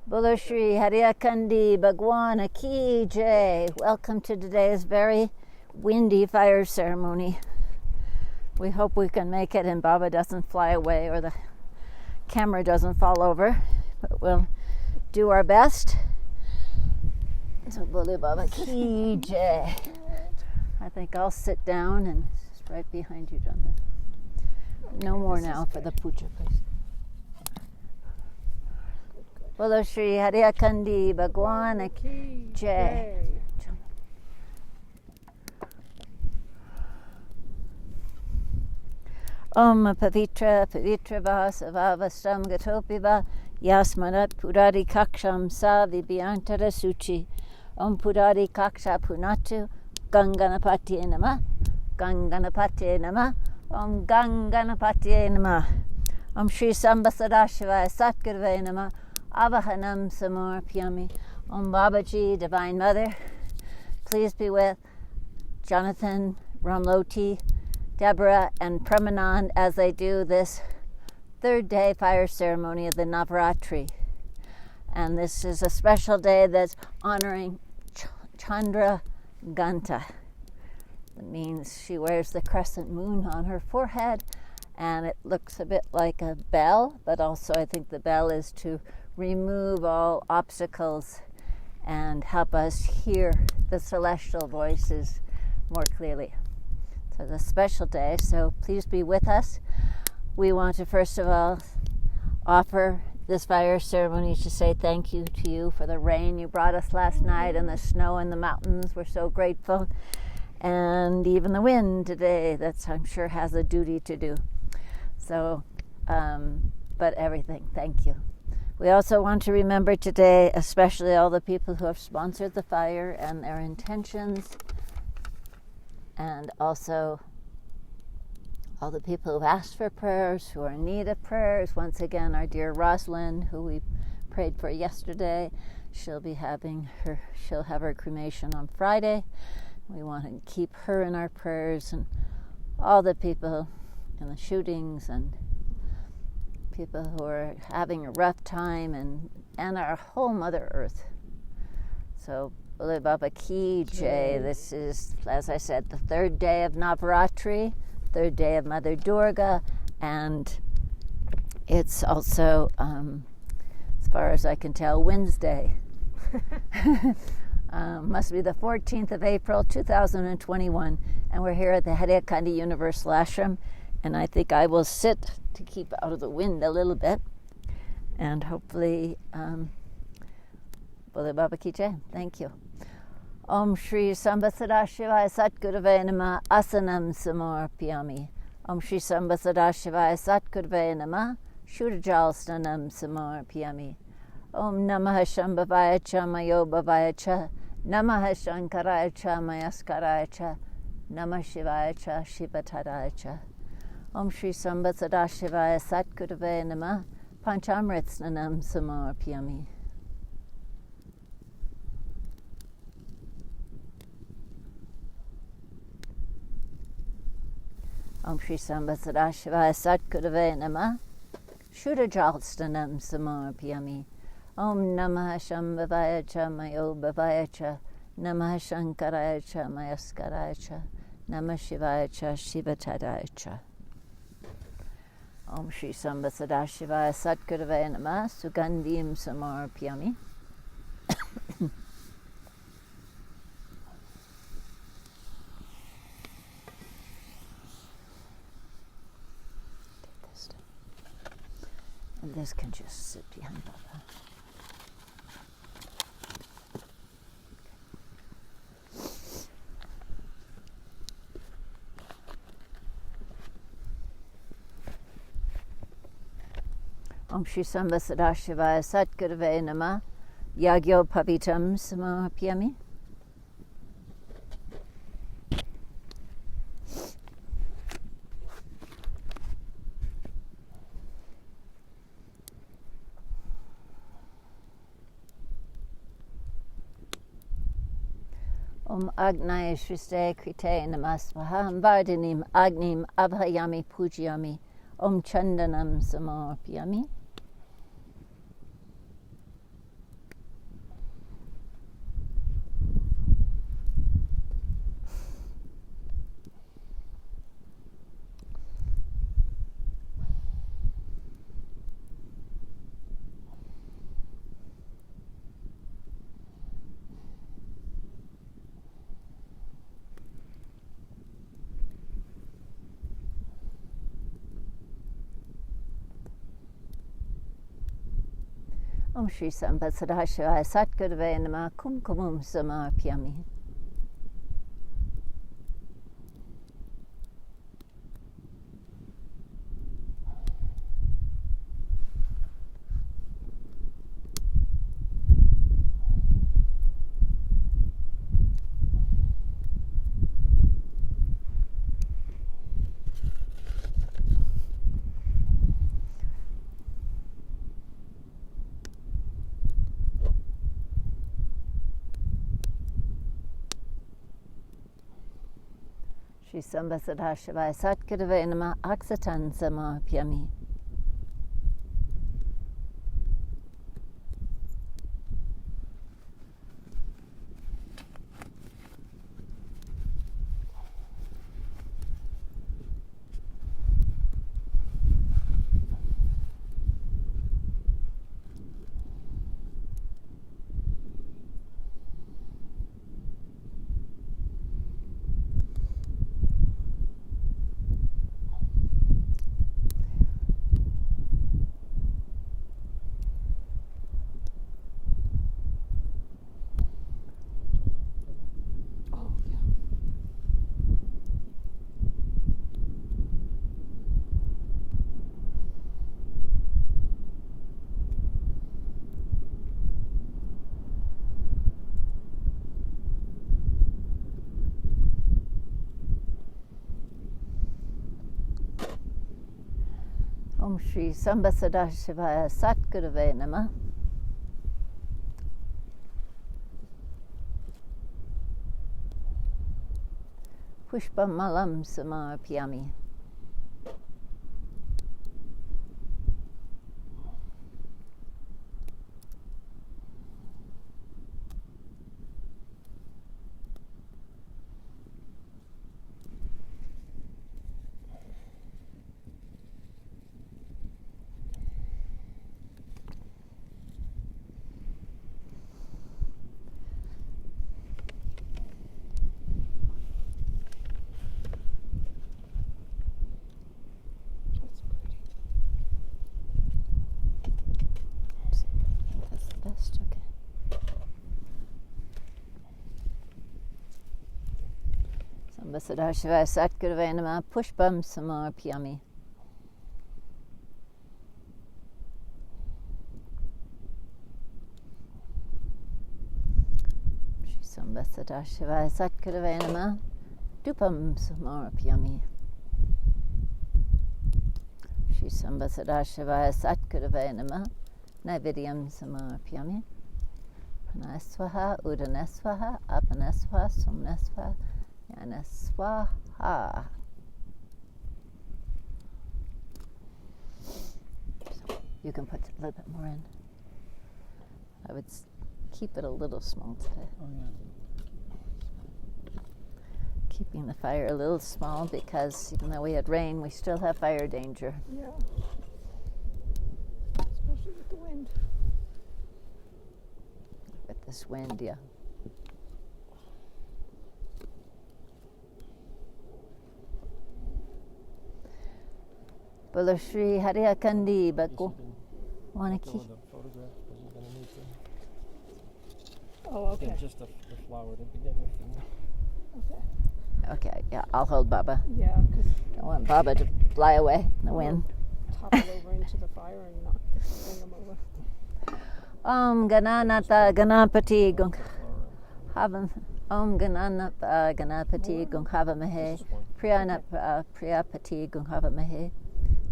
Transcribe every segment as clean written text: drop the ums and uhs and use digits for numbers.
Bolo Shri Hariakandi Bhagwan Ki Jai. Welcome to today's very windy fire ceremony. We hope we can make it and Baba doesn't fly away or the camera doesn't fall over, but we'll do our best. So Bolo Baba Ki Jai. I think I'll sit down and it's right behind you, Jonathan. No more now for the puja, please. Bolo Shri Hariakandi Bhagwan Ki Jai. Om Pavitra Pavitra Vasavavastam Gatopiva Yasmanat Purari Kaksham Sa Vibhyantara Suchi. Om Purari Kaksha Punatu Ganganapati Nama Ganganapati Nama Om Ganganapati Nama Om Shri Sambasadashivaya Satgurve Nama Avahanam Samorpyami. Om Babaji, Divine Mother, please be with Jonathan, Ramloti, Deborah, and Pramanand as they do this third day fire ceremony of the Navratri. And this is a special day that's honoring Chandra Ganta. It means she wears the crescent moon on her forehead, and it looks a bit like a bell, but also I think the bell is to remove all obstacles and help us hear the celestial voices more clearly. So it's a special day, so please be with us. We want to first of all offer this fire ceremony to say thank you to you for the rain you brought us last night and the snow in the mountains. We're so grateful. And even the wind today, that I'm sure has a duty to do. So, but everything, thank you. We also want to remember today, especially all the people who have sponsored the fire and their intentions, and also all the people who asked for prayers, who are in need of prayers. Once again, our dear Rosalind, who we prayed for yesterday, she'll have her cremation on Friday. We want to keep her in our prayers, and all the people in the shootings and people who are having a rough time, and our whole Mother Earth. So, Bolo Baba Ki Jai. This is, as I said, the third day of Navratri, third day of Mother Durga, and it's also, as far as I can tell, Wednesday. Must be the 14th of April, 2021, and we're here at the Hariakandi Universal Ashram, and I think I will sit to keep out of the wind a little bit, and hopefully, Bolo Baba Ki Jai. Thank you. Om Shri Sambasadashivaya Satgurave Nama Asanam Samorpyami. Om Shri Sambasadashivaya Satgurave Nama Shurajal Snanam Samorpyami. Om Namah Shambhavaya Cha Mayobhavaya Cha Namah Shankaraya Cha Mayaskaraya Cha Namah Shivaya Cha Shivatadaya Cha. Om Shri Sambasadashivaya Satgurave Nama Panchamrit Snanam Samorpyami. Om Shri Sambasadashivaya Satgurave Nama Shurajal Snanam Samorpyami. Om Namah Shambhavaya Cha Mayobhavaya Cha Namah Shankaraya Cha Mayaskaraya Cha Namah Shivaya Cha Shivatadaya Cha. Om Shri Sambasadashivaya Satgurave Nama Sugandhim Samorpyami. Take this down. And this can just sit behind Baba. Om Shri Sambasadashivaya Satgurave Nama Yagyo Pavitam Samorpyami. Om Agnaya Shriste Krite Namasvaham Vardinim Agnim Abhayami Pujyami. Om Chandanam Samorpyami. Om Shri Sadashivaya Satgurave Namah Kumkumum Samarpyami. Shri Sadashivaya Satgurave Namah Aksatan Samarpyami. Om Shri Sadashivaya Satgurave Namah. Pushpamalam Samarpyami. Sadashivaya Satgurave Namah Pushpam Samarpyami. Shri Sadashivaya Satgurave Namah Dupam Samarpyami. Shri Sadashivaya Satgurave Namah Naivedyam Samarpyami. Pranaswaha Udaneswaha Apaneswaha Somneswaha and a swaha. You can put a little bit more in. I would keep it a little small today. Oh, yeah. Keeping the fire a little small because even though we had rain, we still have fire danger. Yeah. Especially with the wind. With this wind, yeah. Bolo Shri Hariya Kandi Bako. Wanna keep? Oh, okay. Yeah, just the flower to begin with. Okay. Okay, yeah, I'll hold Baba. Yeah, because Don't want Baba to fly away in the wind. topple over into the fire and knock them over. Om Gananata Ganapati Gung Havam. Om Gananata Ganapati Gung Havamahe. Priyanapa Priyapati Gung Havamahe.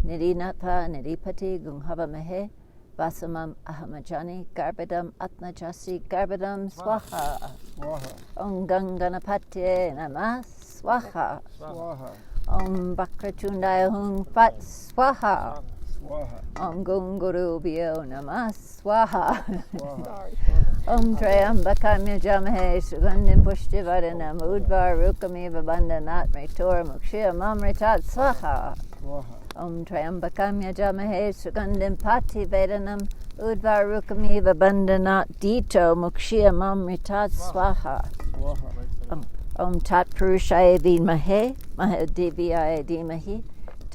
Nidinapa Nidipati Gung Havamahe. Vasamam Ahamajani Garbadam Atmajasi Garbadam Swaha. Swaha. Om Ganganapati Namah Swaha. Swaha. Om Bakratundaya Hung Fat Swaha. Swaha. Om Gungurubhyo Namah Swaha. Swaha. Sorry. Om Trayambakam Yajamahe Sugandhim Pushtivaranam Udvar Rukamiva Bandhanat Mritor Mukshya Mamritat Swaha. Swaha. Om Trayambakam Yajamahe Sugandhim Pati Vedanam Udvar Rukamiva Bandhanat Dito Mukshya Mamritat Swaha. Swaha. Om Tat Purushaya Vimahe Mahadeviyaya Dhimahi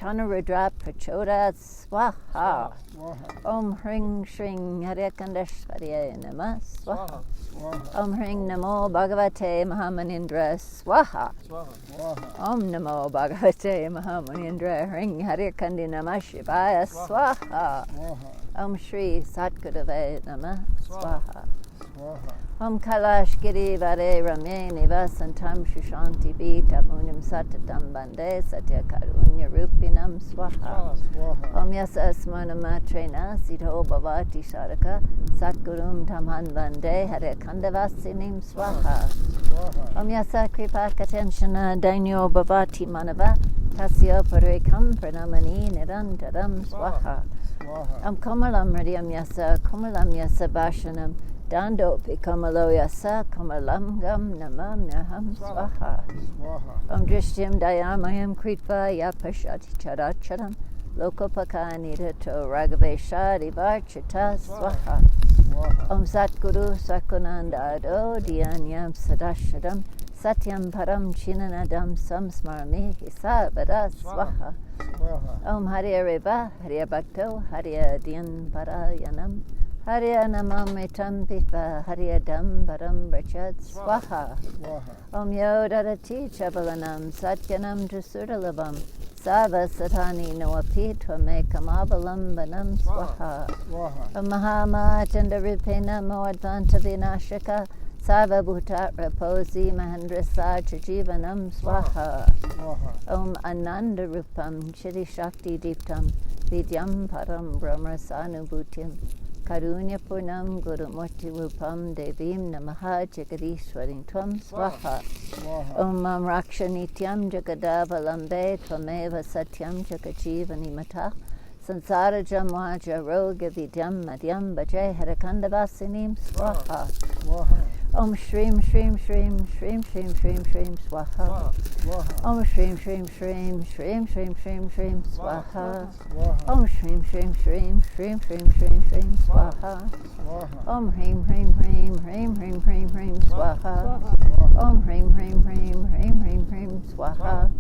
Chanarudra Prachoda Swaha. Swaha. Om Hring Shring Hare Kandashvarya Namah Swaha. Swaha. Om Hring Namo Bhagavate Mahamanindra Swaha. Swaha. Om Namo Bhagavate Mahamanindra Hring Hare Kandi Namah Shivaya Swaha. Swaha. Om Shri Satgurave Namah Swaha. Swaha. Om Kailash Giri Vare Ramye Nivasantam Shushanti Vita Munim Satatam Bande Satya Karunya Rupinam Swaha. Swaha. Om Yasa Asmana Matrena Sito Bhavati Sharaka Satgurum Tamhan Bande Hare Kandavasinim Swaha. Swaha. Om Yasa Kripa Katenshana Dainyo Bhavati Manava Tasya Parekam Pranamani Nirantaram Swaha. Swaha. Om Kamalam Hridyam Yasa Bhashanam Dando Pikamalo Yasa Kamalam Gam Namamyaham Swaha. Swaha. Om Drishtyam Dayamayam Kritva Yapashati Characharam Lokopakani to Ragaveshadi Varchita Swaha. Swaha. Om Satguru Sakunanda Ado Dhyanyam Sadashadam Satyam Param Chinanadam Samsmarmi Hisavada Swaha. Swaha. Om Hariya Reva Hariya Bhakto Hariya Dhyan Parayanam Hariya Namamritam Pitva Hariya Dam Param Brachad Swaha. Swaha. Om Yodadati Chabalanam Satyanam Jasudalavam Sava Satani Noapi Tvame Kamavalambanam Swaha. Swaha. Om Mahama Chandarupena Moadvanta Vinashaka Sava Bhutat Raposi Mahendra Sachajivanam Swaha. Swaha. Om Ananda Rupam Chiri Shakti Deeptam Vidyam Param Brahma Sanubhutim Karunya Purnam Guru Murti Rupam Devim Namaha Jagadishwarim Tvam Swaha. Swaha. Om Mam Raksha Nityam Jagadabalambe Tvameva Satyam Jagajivani Mata Sansara Jamwaja Roga Vidyam Madhyam Bhajay Harakandavasinim Swaha. Swaha. Om Shrim Shrim Shrim Shrim Shrim Shrim Shrim Swaha. Swaha. Om Shrim Shrim Shrim Shrim Shrim Shrim Shrim Swaha. Swaha. Om Shrim Shrim Shrim Shrim Shrim Shrim Shrim Swaha. Swaha. Om Hrim Hrim Hrim Hrim Hrim Hrim Hrim Swaha. Swaha. Om Hrim Hrim Hrim Hrim Hrim Hrim Swaha. Swaha.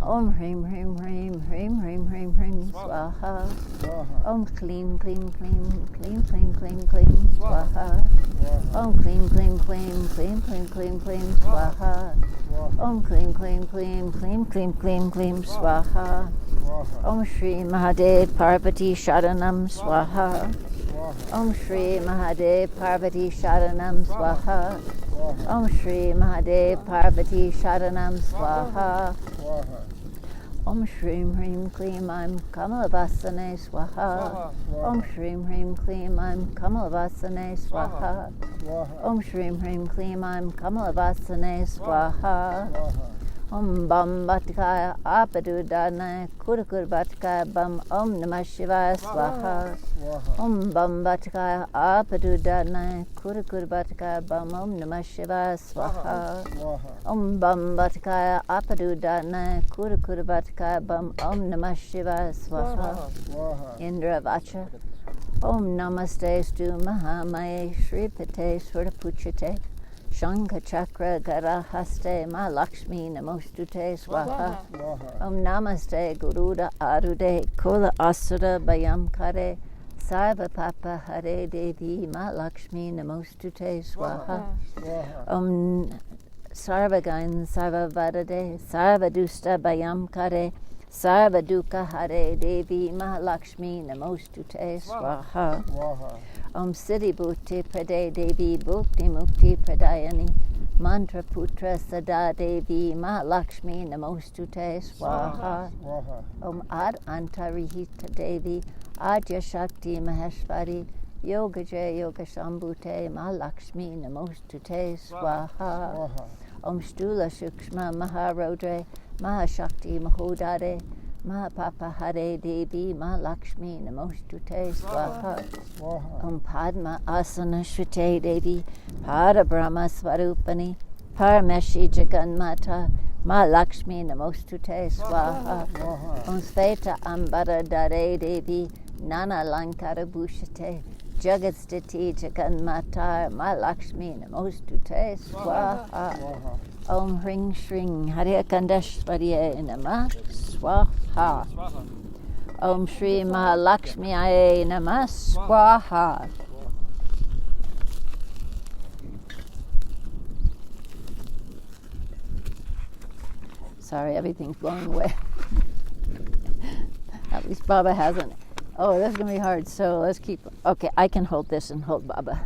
Om Hrim Hrim Hrim Hrim Hrim Hrim Hrim Swaha. Swaha. Om Clean Clean Clean Clean Clean Clean Clean Swaha. Swaha. Om Clean Clean Clean Clean Clean Clean Clean Swaha. Swaha. Om Clean Clean Clean Clean Clean Clean Clean Swaha. Swaha. Om Shri Mahadev Parvati Sharanam Swaha. Swaha. Om Shri Mahadev Parvati Sharanam Swaha. Swaha. Om Shri Mahadev Parvati Sharanam Swaha. Swaha. Om Shrim Hrim Klim Aim Kamalavasane Swaha. Om Shrim Hrim Klim Aim Kamalavasane Swaha. Swaha. Om Shrim Hrim Klim Aim Kamalavasane Swaha. Swaha. Om Bam Batkaya Apadudana Kurukur Batkaya Bam Om Namah Shivaya Swaha. Swaha. Om Bam Batkaya Apadudana Kurukur Batkaya Bam Om Namah Shivaya Swaha. Swaha. Om Bam Batkaya Apadudana Kurukur Batkaya Bam Om Namah Shivaya Swaha. Swaha. Indra Vacha. Om Namaste Stu Mahamaye Shripate Swarpuchate Shankha Chakra Gara Haste Ma Lakshmi Namostute Swaha. Swaha. Om Namaste Guruda Arude Kola Asura Bayam Kare Saiva Papa Hare Devi Ma Lakshmi Namostute Swaha. Swaha. Om Sarvagain Sarva Vadade Sarva Dusta Bayam Kare Sarva Dukkha Hare Devi Mahalakshmi Namostute Swaha. Swaha. Om Siddhi Bhuti Prade Devi Bhukti Mukti Pradayani Mantra Putra Sada Devi Mahalakshmi Namostute Swaha. Swaha. Om Ad Antarihita Devi Adya Shakti Maheshwari Yoga Jaya Yoga Shambhute Mahalakshmi Namostute Swaha. Swaha. Om Stula Shukshma Maharodre Mahashakti Mahodare Mahapapa Hare Devi Mahalakshmi Namostute Swaha. Swaha. Om Padma Asana Shrite Devi Parabrahma Swarupani Parameshi Jaganmata Mahalakshmi Namostute Swaha. Swaha. Om Sveta Ambara Dare Devi Nana Lankara Bhushate Jagatstiti Jaganmatar Mahalakshmi Namostute Swaha. Swaha. Om Hring Shring Hare Kandashvarya Namah Swaha. Swaha. Om Shri Mahalakshmiyaye Namah Swaha. Sorry, everything's blowing away. At least Baba hasn't. Oh, that's going to be hard. So let's keep. Okay, I can hold this and hold Baba.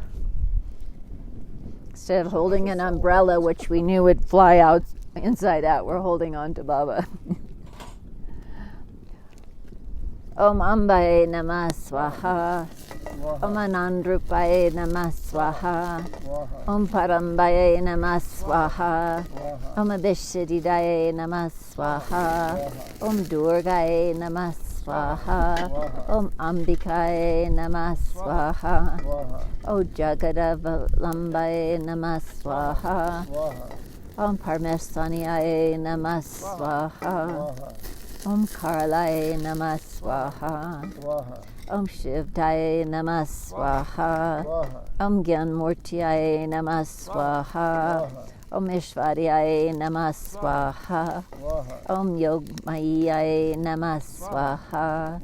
Instead of holding an umbrella, which we knew would fly out inside out, we're holding on to Baba. Om Ambaye Namah Swaha. Om Anandrupaye Namah Swaha. Om Parambaye Namah Swaha. Om Abhishadidaye Namah Swaha. Om Durgaye Namah Swaha. Om Ambikaye Namah Swaha. Om Jagadavalambaye Namah Swaha. Om Parmesthaniyaye Namah Swaha. Om Karlaye Namah Swaha. Om Shivdaye Namah Swaha. Om Gyanmurtiyaye Namah Swaha. Om Ishvaryaye Namah Swaha. Om Yogmayaye Namah Swaha.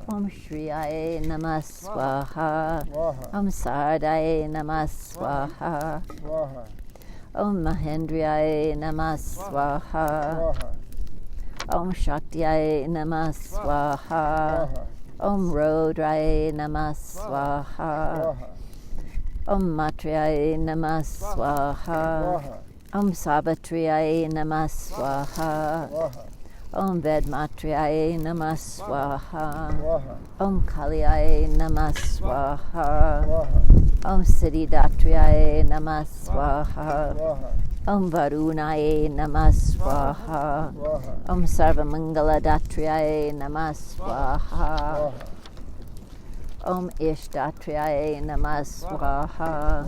Om Shriyaye Namah Swaha. Om Sardaye Namah Swaha. Om Mahendriyaye Namah Swaha. Om Shaktiyaye Namah Swaha. Om Rodraye Namah Swaha. Om Matriyaye Namah Swaha. Om Savitriyaye Namah Swaha. Om Vedmatriyaye Namah Swaha. Om Kaliyaye Namah Swaha. Om Siddhidatriyaye Namah Swaha. Om Varunaye Namah Swaha. Om Sarvamangala-datriyaye Namah Swaha. Om Ishdatriyaye Namah Swaha.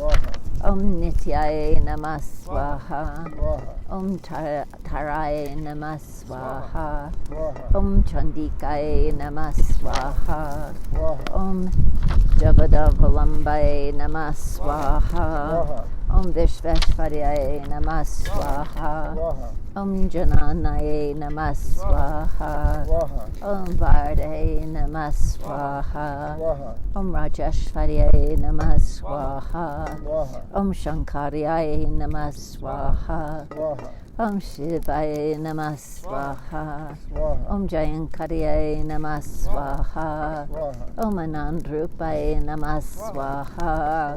Om Nityaye Namah Swaha. Om Taraye Namah Swaha. Om Chandikaye Namah Swaha. Om Javadavalambaye Namah Swaha. Om Vishveshvaryaye Namah Swaha. Om Jananaye Namah Swaha. Om Vardaye Namah Swaha. Om Rajeshvaryaye Namah Swaha. Om Shankaryaye Namah Swaha. Om Shivaye Namah Swaha. Om Jayankaryaye Namah Swaha. Om Anandrupaye Namah Swaha.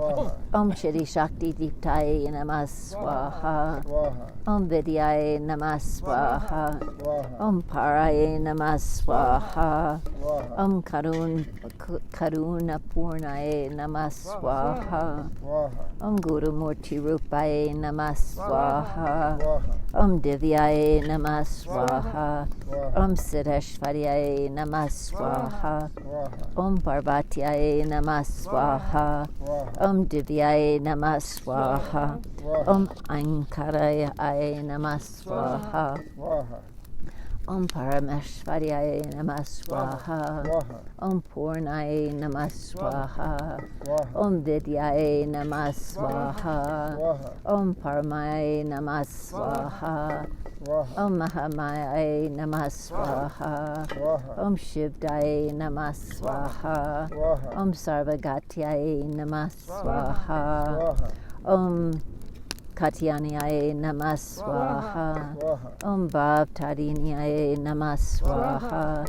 Om Shri Shakti Diptaye Namah Swaha. Om Vidyaye Namah Swaha. Om Paraye Namah Swaha. Om Karuna Purnaye Namah Swaha. Om Guru Murti Rupaye Namah Swaha. Om Divyaye Namah Swaha. Om Siddheshvaryaye Namah Swaha. Om Parvatyaye Namah Swaha. Om Divyaye Namah Swaha. Om Ankaraye Namah Swaha. Om Parameshvaryaye Namah Swaha. Om Purnaye Namah Swaha. Om Vidyaye Namah Swaha. Om Paramaye Namah Swaha. Om Mahamaye Namah Swaha. Om Shivdaye Namah Swaha. Om Sarvagatyaye Namah Swaha. Om Katyanaye Namah Swaha. Om Bhavtarinyaye Namah Swaha.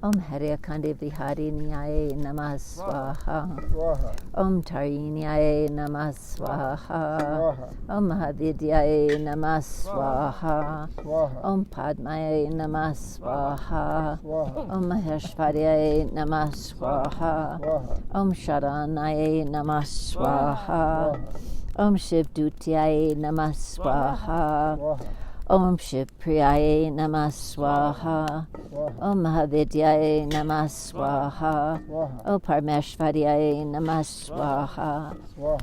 Om Haryakandi Viharinyaye Namah Swaha. Om Tarinyaye Namah Swaha. Om Mahavidyaye Namah Swaha. Om Padmaye Namah Swaha. Om Maheshvaryaye Namah Swaha. Om Sharanaye Namah Swaha. Om Shivdutyaye Namah Swaha. Om Shivpriyaye Namah Swaha. Om Mahavidyaye Namah Swaha. Om Parmeshvaryaye Namah Swaha.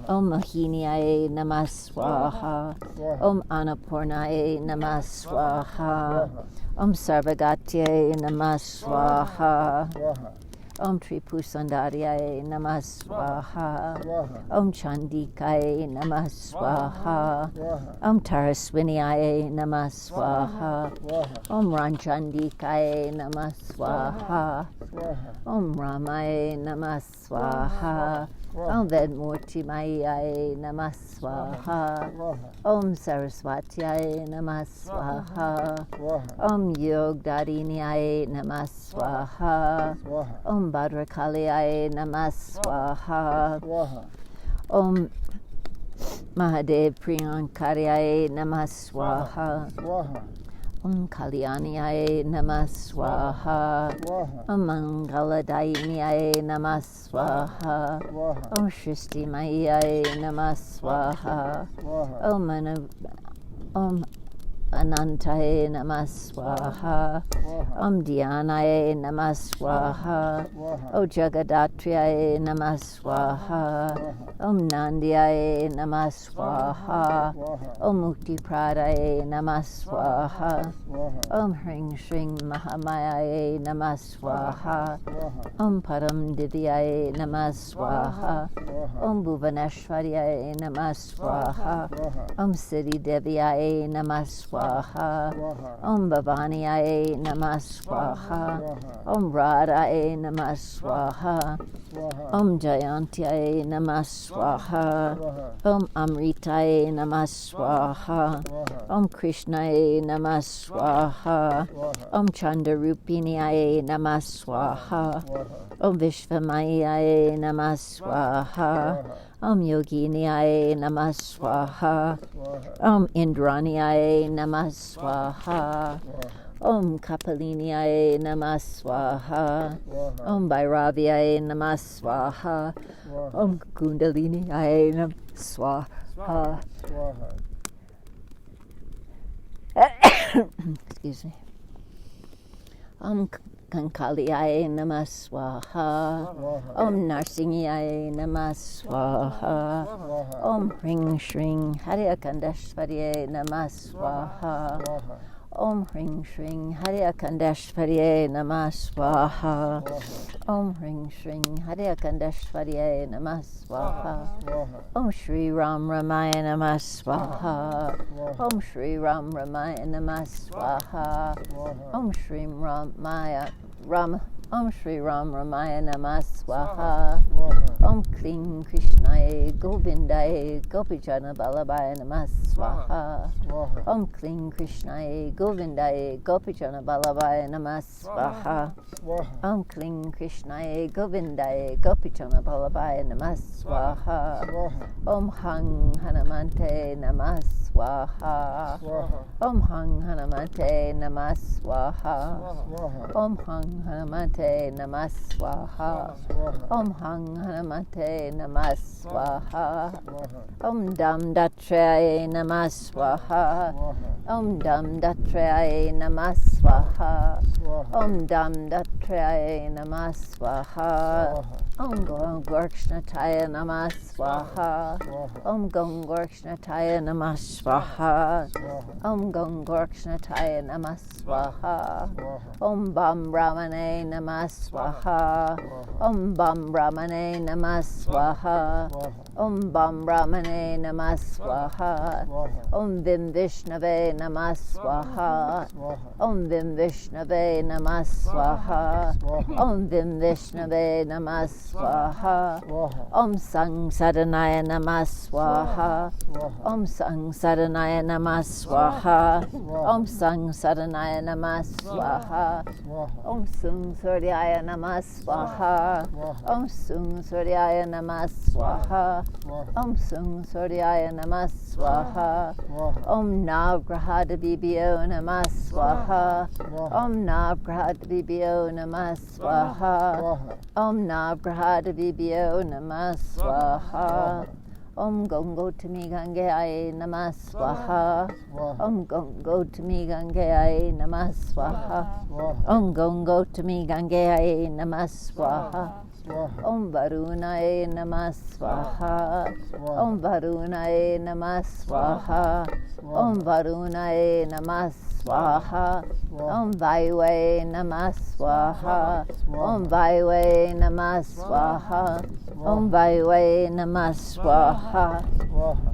Om Mohinyaye Namah Swaha. Om Annapurnaye Namah Swaha. Om Sarvagatyaye Namah Swaha. Om Tripusandariyaye Namah Swaha. Swaha. Om Chandikaye Namah Swaha. Swaha. Om Taraswiniyaye Namah Swaha. Swaha. Om Ranchandikaye Namah Swaha. Swaha. Om Ramaye Namah Swaha. Om Vedmurti Mayaye Namah Swaha. Swaha. Om Saraswatiyaye Namah Swaha. Swaha. Om Yogdadiniyaye Namah Swaha. Swaha. Om Bhadrakaliyaye Namah Swaha. Swaha. Om Mahadev Priyankaryaye Namah Swaha. Swaha. Om Kalyaniyaye Namah Swaha. Swaha. Om Mangaladayiniyaye Namah Swaha. Swaha. Om Shristi Mayaye Namah Swaha. Swaha. Om Anantaye Namah Swaha. Swaha. Om Dhyanaye Namah Swaha. Swaha. Om Jagadatriyaye Namah Swaha. Om Nandiyaye Namah Swaha. Swaha. Om Mukti Pradaye Namah Swaha. Swaha. Om Hring Shring Mahamayaye Namah Swaha. Swaha. Om Param Divyaye Namah Swaha. Swaha. Om Bhuvaneshwaryaye Namah Swaha. Swaha. Om Siddhi Devyaye Namah Swaha. Swaha. Om Bhavaniyaye Namah Swaha. Swaha. Om Radhaye Namah Swaha. Swaha. Om Jayantiyaye Namah Swaha. Swaha. Om Amritaye Namah Swaha. Swaha. Om Krishnaye Namah Swaha. Swaha. Om Chandarupiniyaye Namah Swaha. Swaha. Om Vishvamayaye Namah Swaha. Om Yoginiyaye Namah Swaha. Swaha. Om Indraniyaye Namah Swaha. Swaha. Om Kapaliniyaye Namah Swaha. Swaha. Om Bhairaviyaye Namah Swaha. Swaha. Om Kundaliniyaye Namah Swaha. Swaha. Excuse me. Om Kankaliyaye Namah Swaha. Swaha. Om Narsingiyaye Namah Swaha. Swaha. Om Hring Shring Hare Akandeshwariye Namah Swaha. Swaha. Om Hring Shring Hare Akandeshwariye Namah Swaha. Om Hring Shring Hare Akandeshwariye Namah Swaha. Swaha. Om Shri Ram Ramaya Namah Swaha. Swaha. Om Shri Ram Ramaya Namah Swaha. Swaha. Om Shri Ramaya Ram. Om Shri Ram Ramaya Namah Swaha. Swaha. Om Kling Krishnaye Govindaye Gopijana Balabaya Namah Swaha. Swaha. Om Kling Krishnaye Govindaye Gopijana Balabaya Namah Swaha. Swaha. Om Kling Krishnaye Govindaye Gopijana Balabaya Namah Swaha. Swaha. Om Hang Hanamante Namah Swaha. Swaha. Om Hang Hanamante Namah Swaha. Swaha. Om Hang Hanamante Namah Swaha. Swaha. Om Hang Hanamante Namah Swaha. Swaha. Om Dam Datraye Namah Swaha. Swaha. Om Dam Datraye Namah Swaha. Swaha. Om Dam Datraye Namah Swaha. Om Gorkshnataya Namah Swaha. Swaha. Om Gorkshnataya Namah Swaha. Swaha. Om Gorkshnataya Namah Swaha. Swaha. Om Bam Brahmane Namah Swaha. Om Bam Brahmane Namah Swaha. Swaha. Om Bam Brahmane Namah Swaha. Swaha. Om Vim Vishnave Namah Swaha. Swaha. Om Vim Vishnave Namah Swaha. Swaha. Om Vim Vishnave Namah Swaha. Swaha. Om Sang Sadanaya Namah Swaha. Swaha. Om Sang Sadanaya Namah Swaha. Swaha. Om Sang Sadanaya Namah Swaha. Swaha. Om Sung Suryaya Namah Swaha. Swaha. Om Sung Suryaya Namah Swaha. Swaha. Om Sung Suryaya Namah Swaha. Swaha. Om Navgraha Bibio Namah Swaha. Swaha. Om Navgraha Bibio Namah Swaha. Swaha. Om Navgraha Bibio Namah Swaha. Om Gangotami Gangaye Namah Swaha. Swaha. Om Gangotami Gangaye Namah Swaha. Swaha. Om Gangotami Gangaye Namah Swaha. Swaha. Om Varunaye Namah Swaha. Om Varunaye Namah Swaha. Om Varunaye Namah Swaha. Om Vayue Namah Swaha. Om Vayue Namah Swaha. Om Vayue Namah Swaha. Swaha.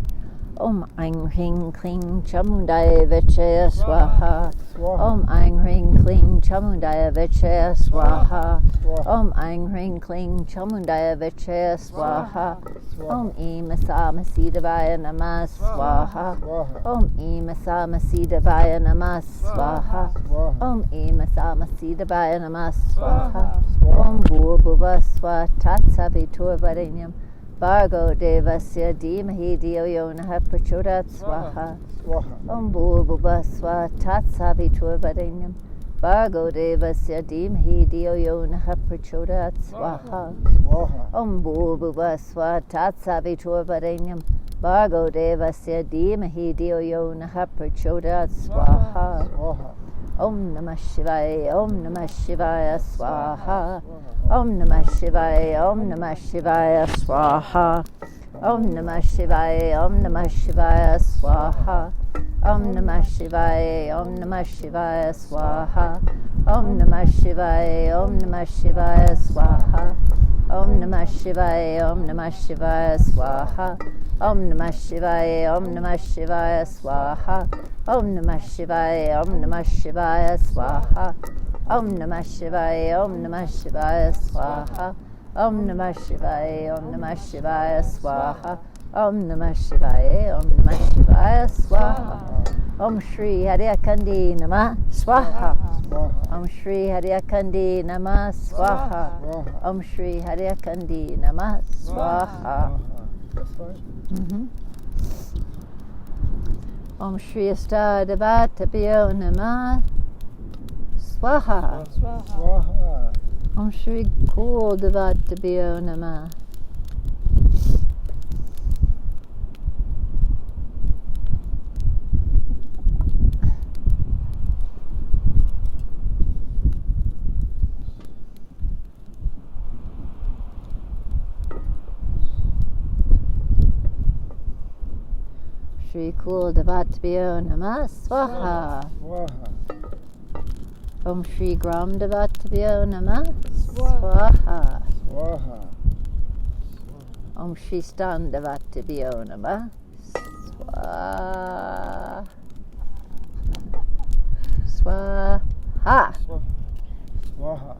Om Aing Hring Kling Chamundaya Vichaya Swaha. Om Aing Hring Kling Chamundaya Vichaya Swaha. Om Aing Hring Kling Chamundaya Vichaya Swaha. Om Emasama Siddhavaya Namah Swaha. Om Emasama Siddhavaya Namah Swaha. Om Emasama Siddhavaya Namah Swaha. Om Bhurbuva Swa Tatsavitur Varenyam Bhargo Devasya Dhimahi Dhiyo Yo Nah Prachodayat Swaha. Om Bhurbuva Swa Tatsavitur Varenyam Bhargo Devasya Dhimahi Dhiyo Yo Nah Prachodayat Swaha. Om Bhurbuva Swa Tatsavitur Varenyam Bhargo Devasya Dhimahi Dhiyo Yo Nah Prachodayat Swaha. Om Namah Shivaya, Om Namah Shivaya Swaha. Om Namah Shivaya, Om Namah Shivaya Swaha. Om Namah Shivaya, Om Namah Shivaya Swaha. Om Namah Shivaya, Om Namah Shivaya Swaha. Om Namah Shivaya, Om Namah Shivaya Swaha. Om Namah Shivaya, Om Namah Shivaya Swaha. Om Namah Shivaya, Om Namah Shivaya Swaha. Om Namah Shivaya, Om Namah Shivaya Swaha. Om Namah Shivaya, Om Namah Shivaya Swaha. Om Namah Shivaya, Om Namah Shivaya Swaha. Om Namah Shivaya, Om Namah Shivaya Swaha. Om Shri Hari Akandi Namah Swaha. Om Shri Hari Akandi Namah Swaha. Om Shri Hari Akandi Namah Swaha. Om Shri Astadavatabhyo Namah Swaha. Swaha. Om Shri Kuldevatabhyo Namah. Shri Kuldevatabhyo Namah Swaha. Om Shri Gram Devatabhyo Namah Swaha. Om Shri Stan Devatabhyo Namah Swaha. Swaha. Swaha.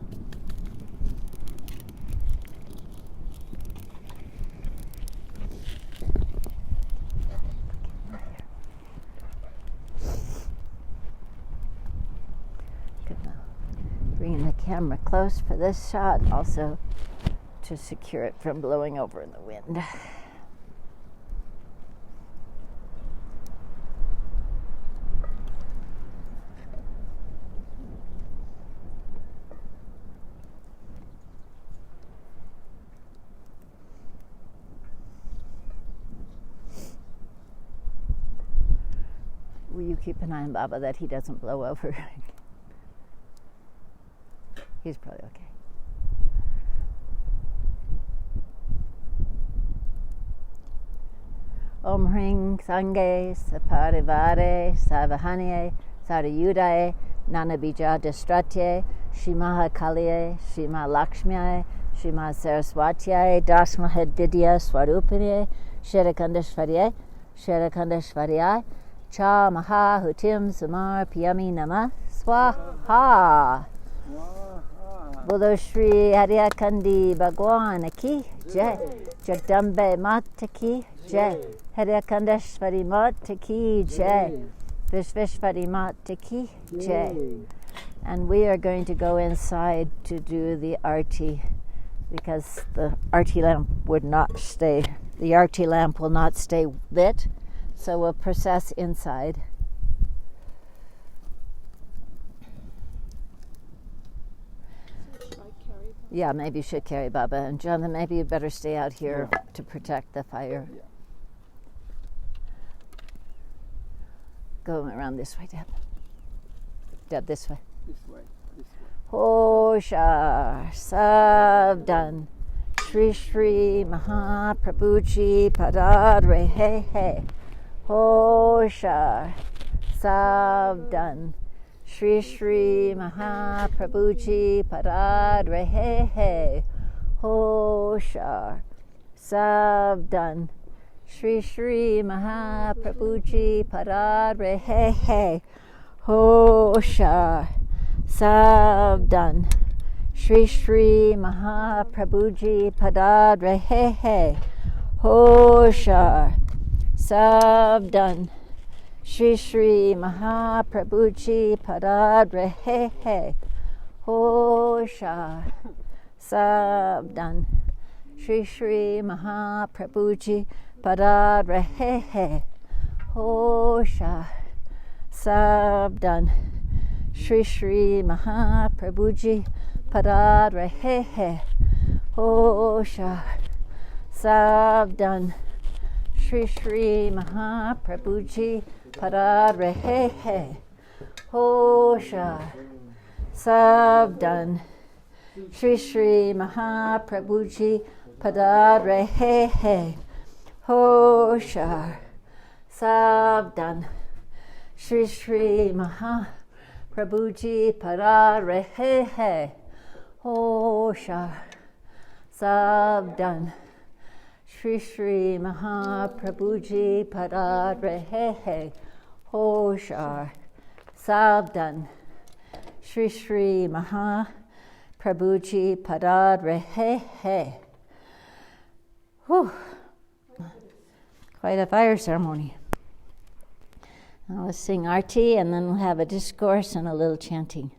Bringing the camera close for this shot, also to secure it from blowing over in the wind. Will you keep an eye on Baba that he doesn't blow over? He's probably okay. Om Hring Sange Saparivare Savahanye Sarayudaye Nanabija Destratye Shimaha Kaliye Shima Lakshmiye Shima Saraswatyaye Dasmahed Vidya Swarupine Shirakandeshvarye Shirakandeshvarye Cha Maha Hutim Samar Piyami Namah Swaha. Bolo Shri Hari Akandi Bhagwan Ki Jai. Jagdambe Mata Ki Jai. Hari Akandeshvari Mata Ki Jai. Vishveshvari Mata Ki Jai. And we are going to go inside to do the arti, because the arti lamp would not stay, the arti lamp will not stay lit, so we'll process inside. Yeah, maybe you should carry Baba. And Jonathan, maybe you better stay out here to protect the fire. Yeah. Go around this way, Deb. Deb, this way. This way. Hoshar, Savdan, Shri Shri Mahaprabhuji Padadre He He Hoshar Savdan. Shri Shri Mahaprabhuji Padadre He He Hoshar Savdan. Shri Shri Mahaprabhuji Padadre He He Hoshar Savdan. Shri Shri Mahaprabhuji Padadre He He Hoshar Savdan. Shri Shri Mahaprabhuji Padadre He He Hoshar Savdan. Shri Shri Mahaprabhuji Padadre He He Hoshar Savdan. Shri Shri Mahaprabhuji Padadre He He Hoshar Savdan. Shri Shri Mahaprabhuji Padadre He He Hoshar Savdan. Shri Shri Mahaprabhuji Padadre He He Hoshar Savdan. Shri Shri Mahaprabhuji Padadre He He Hoshar Savdan. Shri Shri Mahaprabhuji Padadre He He Hoshar Savdan. Shri Shri Mahaprabhuji Padadre He He. Quite a fire ceremony. Now let's sing Arti and then we'll have a discourse and a little chanting.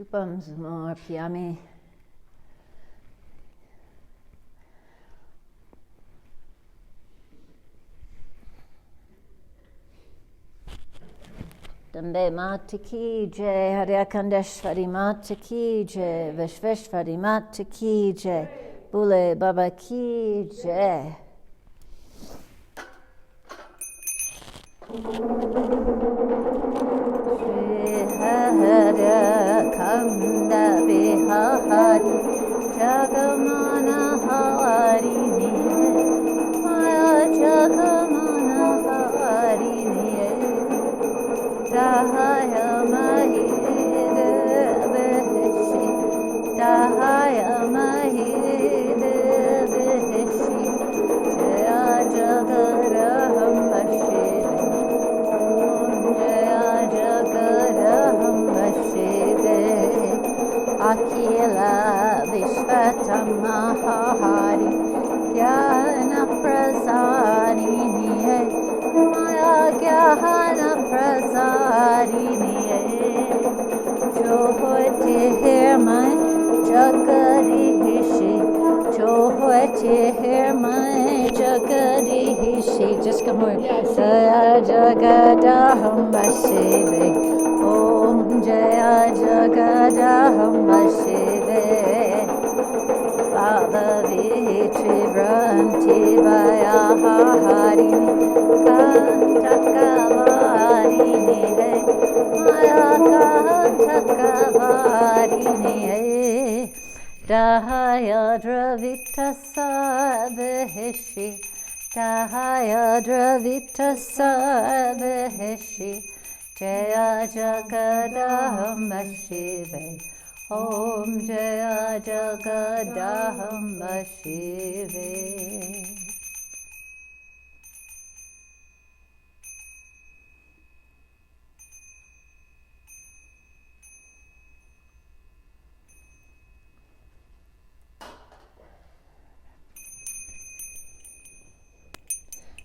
Dupam Samorpyami. Dambe Mata Ki Jai, Hare Akandeshwari Mata Ki Jai, Vishveshwari Mata Ki Jai, Bule Baba Ki Jai. Hare Kanda Bihari Jagamana Harini Maya Jagamana Harini Dahaya Mahide Beheshi Dahaya Mahide Beheshi Jaya Jagaraham Bashir Jaya Jagaraham Akila Vishvatamahari Jnana Prasarini Maya Jnana Prasarini Johoti Hirmai Jagadihishi Johoti Hirmai Jagadihishi. Just come over. Saya Jagadaham Vashive Om Jaya Jagadaham Vashive Baba Vitri Vranti Vayahari Kantakavari Maya Kantakavari Dahaya Dravita Sabeheshi Dahaya Dravita Sabeheshi Jaya Jagadaham Vashive Om Jaya Jagadaham Vashive.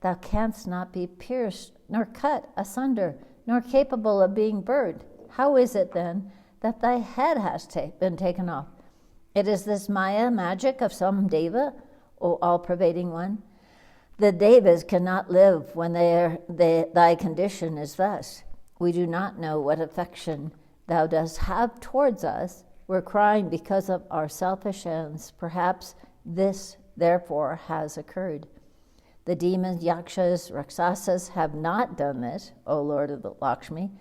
thou canst not be pierced, nor cut asunder, nor capable of being burned. How is it then that thy head has been taken off? It is this Maya magic of some Deva, O all-pervading one. The Devas cannot live when thy condition is thus. We do not know what affection thou dost have towards us. We're crying because of our selfish ends. Perhaps this, therefore, has occurred. The demons, yakshas, rakshasas have not done this, O Lord of the Lakshmi.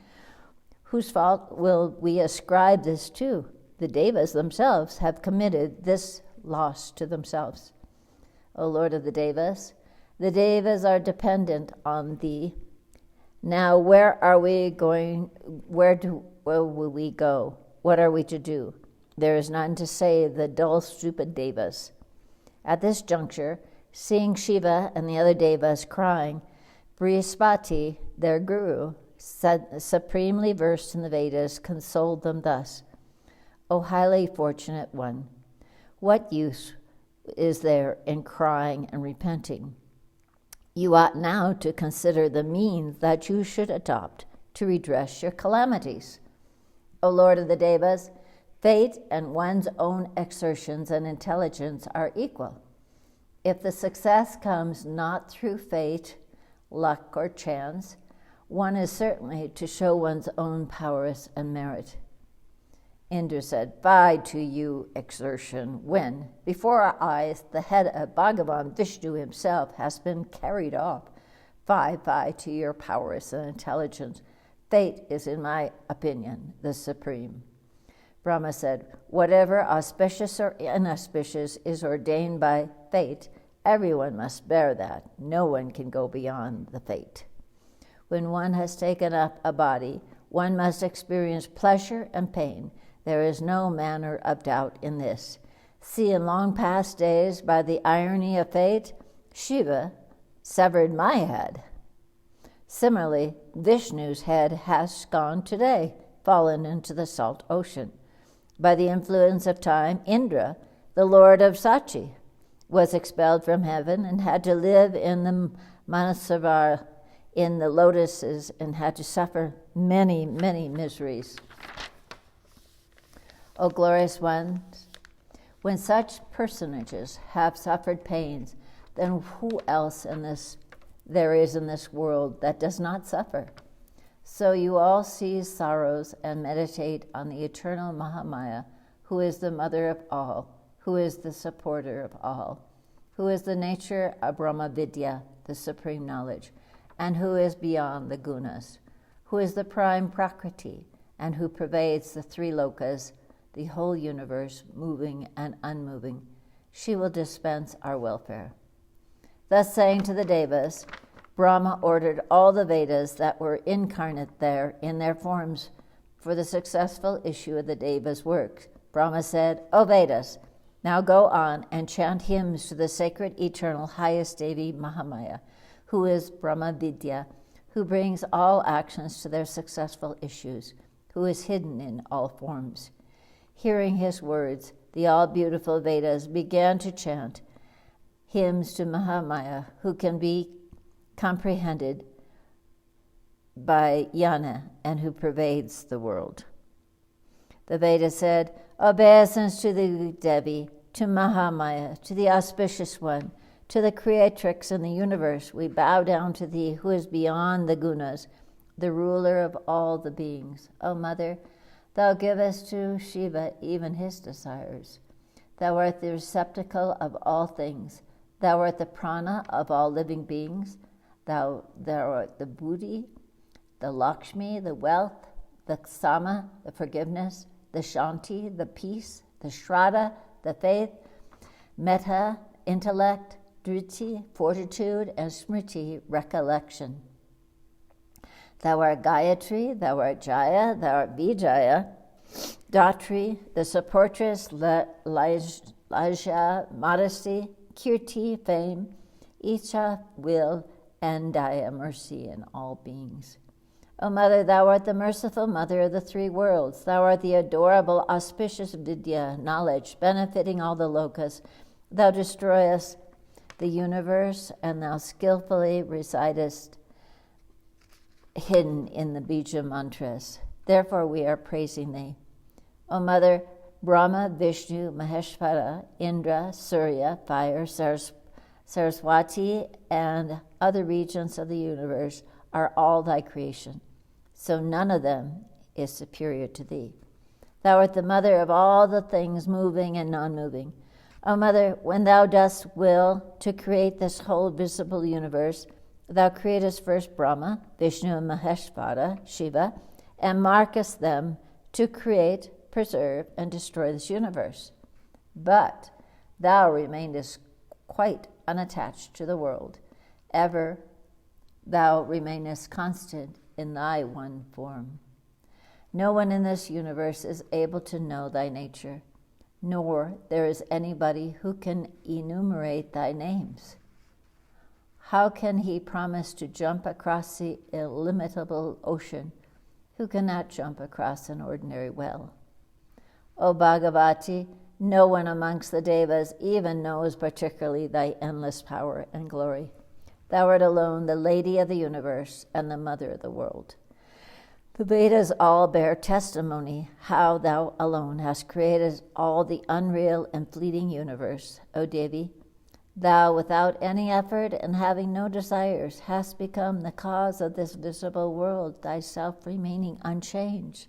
Whose fault will we ascribe this to? The Devas themselves have committed this loss to themselves. O Lord of the Devas are dependent on thee. Now where are we going? Where will we go? What are we to do? There is none to save the dull, stupid Devas. At this juncture, seeing Shiva and the other Devas crying, Brihaspati, their guru, supremely versed in the Vedas, consoled them thus. O highly fortunate one, what use is there in crying and repenting? You ought now to consider the means that you should adopt to redress your calamities. O Lord of the Devas, fate and one's own exertions and intelligence are equal. If the success comes not through fate, luck, or chance, one is certainly to show one's own prowess and merit. Indra said, Bye to you, exertion, when, before our eyes, the head of Bhagavan Vishnu himself has been carried off. Fie to your prowess and intelligence. Fate is, in my opinion, the supreme. Brahma said, Whatever auspicious or inauspicious is ordained by fate, everyone must bear that. No one can go beyond the fate. When one has taken up a body, one must experience pleasure and pain. There is no manner of doubt in this. See, in long past days, by the irony of fate, Shiva severed my head. Similarly, Vishnu's head has gone today, fallen into the salt ocean. By the influence of time, Indra, the lord of Sachi, was expelled from heaven and had to live in the Manasarova, in the lotuses, and had to suffer many, many miseries. O glorious ones, when such personages have suffered pains, then who else there is in this world that does not suffer? So you all cease sorrows and meditate on the eternal Mahamaya, who is the mother of all, who is the supporter of all, who is the nature of Brahma Vidya, the supreme knowledge, and who is beyond the gunas, who is the prime Prakriti, and who pervades the three lokas, the whole universe, moving and unmoving. She will dispense our welfare. Thus saying to the Devas, Brahma ordered all the Vedas that were incarnate there in their forms for the successful issue of the Devas' work. Brahma said, O Vedas, now go on and chant hymns to the sacred, eternal, highest Devi Mahamaya, who is Brahma Vidya, who brings all actions to their successful issues, who is hidden in all forms. Hearing his words, the all-beautiful Vedas began to chant hymns to Mahamaya, who can be comprehended by Jnana and who pervades the world. The Veda said, Obeisance to the Devi, to Mahamaya, to the auspicious one, to the creatrix in the universe. We bow down to thee, who is beyond the gunas, the ruler of all the beings. O Mother, thou givest to Shiva even his desires. Thou art the receptacle of all things. Thou art the prana of all living beings. Thou art the buddhi, the Lakshmi, the wealth, the sama, the forgiveness, the shanti, the peace, the shraddha, the faith, metta, intellect, driti, fortitude, and smriti, recollection. Thou art Gayatri, thou art Jaya, thou art Vijaya, Datri, the supportress, Laja, modesty, Kirti, fame, Icha, will, and Daya, mercy in all beings. O Mother, thou art the merciful mother of the three worlds. Thou art the adorable, auspicious Vidya, knowledge, benefiting all the lokas. Thou destroyest the universe, and thou skillfully residest hidden in the Bija mantras. Therefore we are praising thee. O Mother, Brahma, Vishnu, Maheshvara, Indra, Surya, fire, Saraswati, and other regions of the universe are all thy creation. So none of them is superior to thee. Thou art the mother of all the things moving and non-moving. O Mother, when thou dost will to create this whole visible universe, thou createst first Brahma, Vishnu, and Maheshvara, Shiva, and markest them to create, preserve, and destroy this universe. But thou remainest quite unattached to the world. Ever thou remainest constant in thy one form. No one in this universe is able to know thy nature, nor there is anybody who can enumerate thy names. How can he promise to jump across the illimitable ocean who cannot jump across an ordinary well? O Bhagavati, no one amongst the Devas even knows particularly thy endless power and glory. Thou art alone the Lady of the universe and the Mother of the world. The Vedas all bear testimony how thou alone hast created all the unreal and fleeting universe, O Devi. Thou, without any effort and having no desires, hast become the cause of this visible world, thyself remaining unchanged.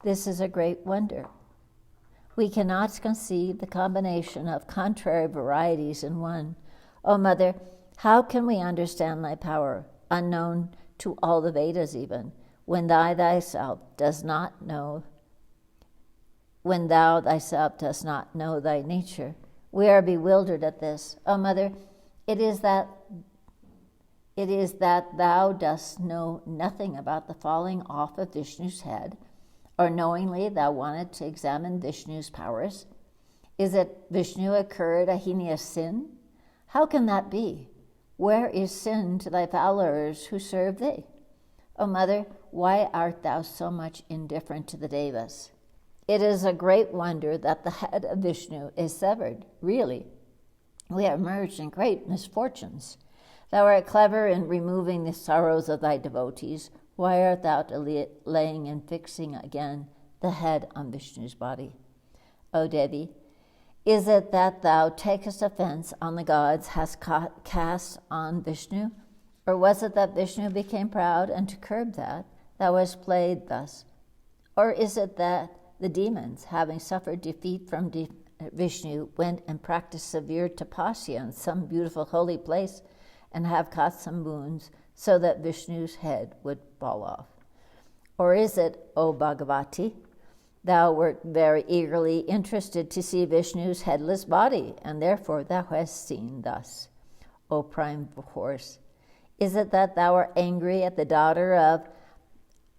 This is a great wonder. We cannot conceive the combination of contrary varieties in one. O Mother, how can we understand thy power, unknown to all the Vedas even, when thou thyself dost not know thy nature? We are bewildered at this. O Mother, it is that thou dost know nothing about the falling off of Vishnu's head, or knowingly thou wanted to examine Vishnu's powers. Is it Vishnu incurred a heinous sin? How can that be? Where is sin to thy followers who serve thee? O Mother, why art thou so much indifferent to the Devas? It is a great wonder that the head of Vishnu is severed. Really, we have merged in great misfortunes. Thou art clever in removing the sorrows of thy devotees. Why art thou delaying and fixing again the head on Vishnu's body? O Devi, is it that thou takest offense on the gods hast cast on Vishnu? Or was it that Vishnu became proud, and to curb that, thou hast played thus? Or is it that the demons, having suffered defeat from Vishnu, went and practiced severe tapasya in some beautiful holy place and have caught some wounds so that Vishnu's head would fall off? Or is it, O Bhagavati, thou wert very eagerly interested to see Vishnu's headless body, and therefore thou hast seen thus? O prime horse, is it that thou art angry at the daughter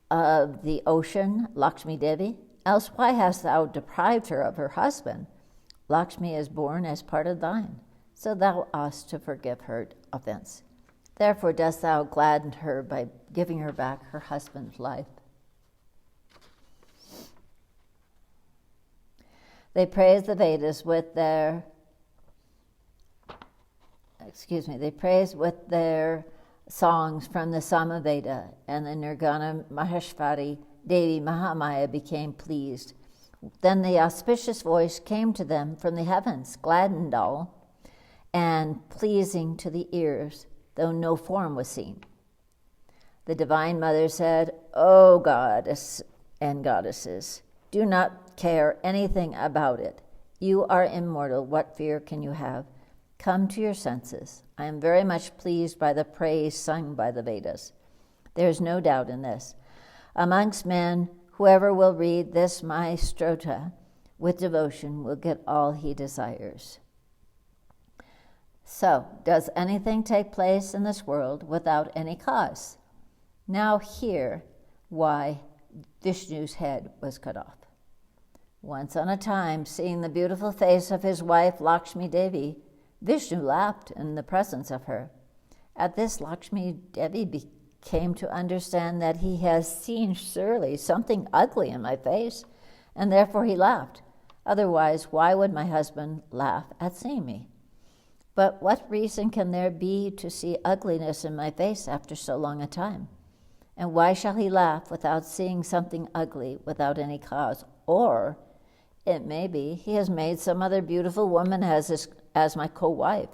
of the ocean, Lakshmi Devi? Else why hast thou deprived her of her husband? Lakshmi is born as part of thine, so thou oughtest to forgive her offense. Therefore dost thou gladden her by giving her back her husband's life. They praise the Vedas with their songs from the Samaveda, and the Nirguna Maheshvari Devi Mahamaya became pleased. Then the auspicious voice came to them from the heavens, gladdened all, and pleasing to the ears, though no form was seen. The Divine Mother said, O goddess and goddesses, do not care anything about it. You are immortal. What fear can you have? Come to your senses. I am very much pleased by the praise sung by the Vedas. There is no doubt in this. Amongst men, whoever will read this my strota with devotion will get all he desires. So, does anything take place in this world without any cause? Now hear why Vishnu's head was cut off. Once on a time, seeing the beautiful face of his wife Lakshmi Devi, Vishnu laughed in the presence of her. At this, Lakshmi Devi came to understand that he has seen surely something ugly in my face, and therefore he laughed. Otherwise, why would my husband laugh at seeing me? But what reason can there be to see ugliness in my face after so long a time? And why shall he laugh without seeing something ugly without any cause? Or it may be he has made some other beautiful woman as my co-wife.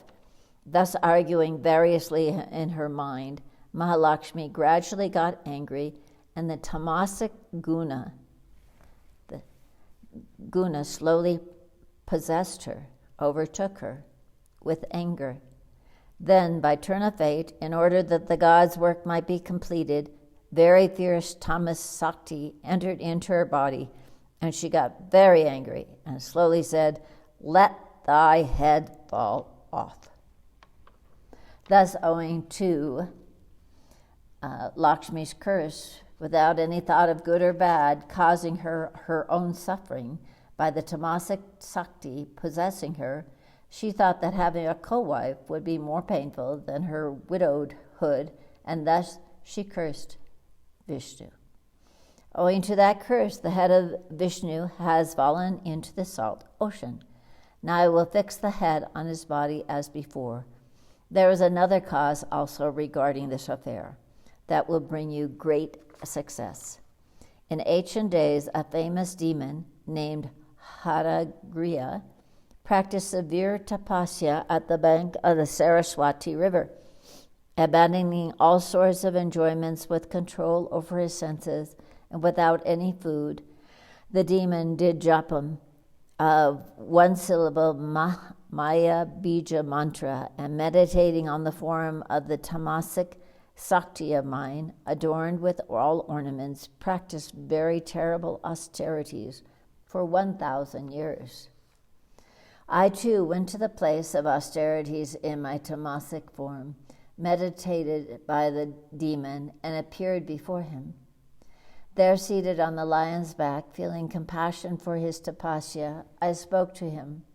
Thus arguing variously in her mind, Mahalakshmi gradually got angry, and the tamasic guna slowly possessed her, overtook her with anger. Then, by turn of fate, in order that the God's work might be completed, very fierce tamas sakti entered into her body, and she got very angry and slowly said, "Let thy head fall off." Thus, owing to Lakshmi's curse, without any thought of good or bad, causing her own suffering by the tamasic sakti possessing her, she thought that having a co-wife would be more painful than her widowhood, and thus she cursed Vishnu. Owing to that curse, the head of Vishnu has fallen into the salt ocean. Now I will fix the head on his body as before. There is another cause also regarding this affair that will bring you great success. In ancient days, a famous demon named Haragriya practiced severe tapasya at the bank of the Saraswati River, abandoning all sorts of enjoyments with control over his senses and without any food. The demon did japam of one-syllable Maya Bija mantra, and meditating on the form of the tamasic sakti of mine, adorned with all ornaments, practiced very terrible austerities for 1,000 years. I too went to the place of austerities in my tamasic form, meditated by the demon, and appeared before him. There, seated on the lion's back, feeling compassion for his tapasya, I spoke to him.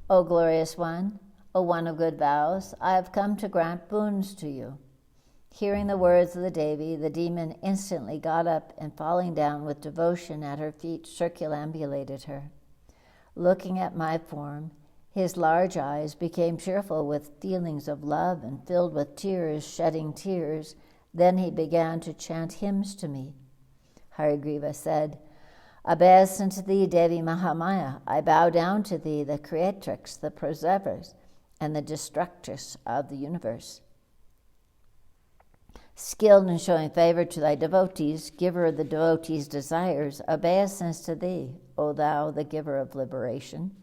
O glorious one, O one of good vows, I have come to grant boons to you. Hearing the words of the Devi, the demon instantly got up and, falling down with devotion at her feet, circumambulated her. Looking at my form, his large eyes became cheerful with feelings of love and filled with tears, shedding tears. Then he began to chant hymns to me. Harigriva said, "Obeisance to thee, Devi Mahamaya, I bow down to thee, the creatrix, the preserver, and the destructress of the universe. Skilled in showing favor to thy devotees, giver of the devotees' desires, obeisance to thee, O thou, the giver of liberation.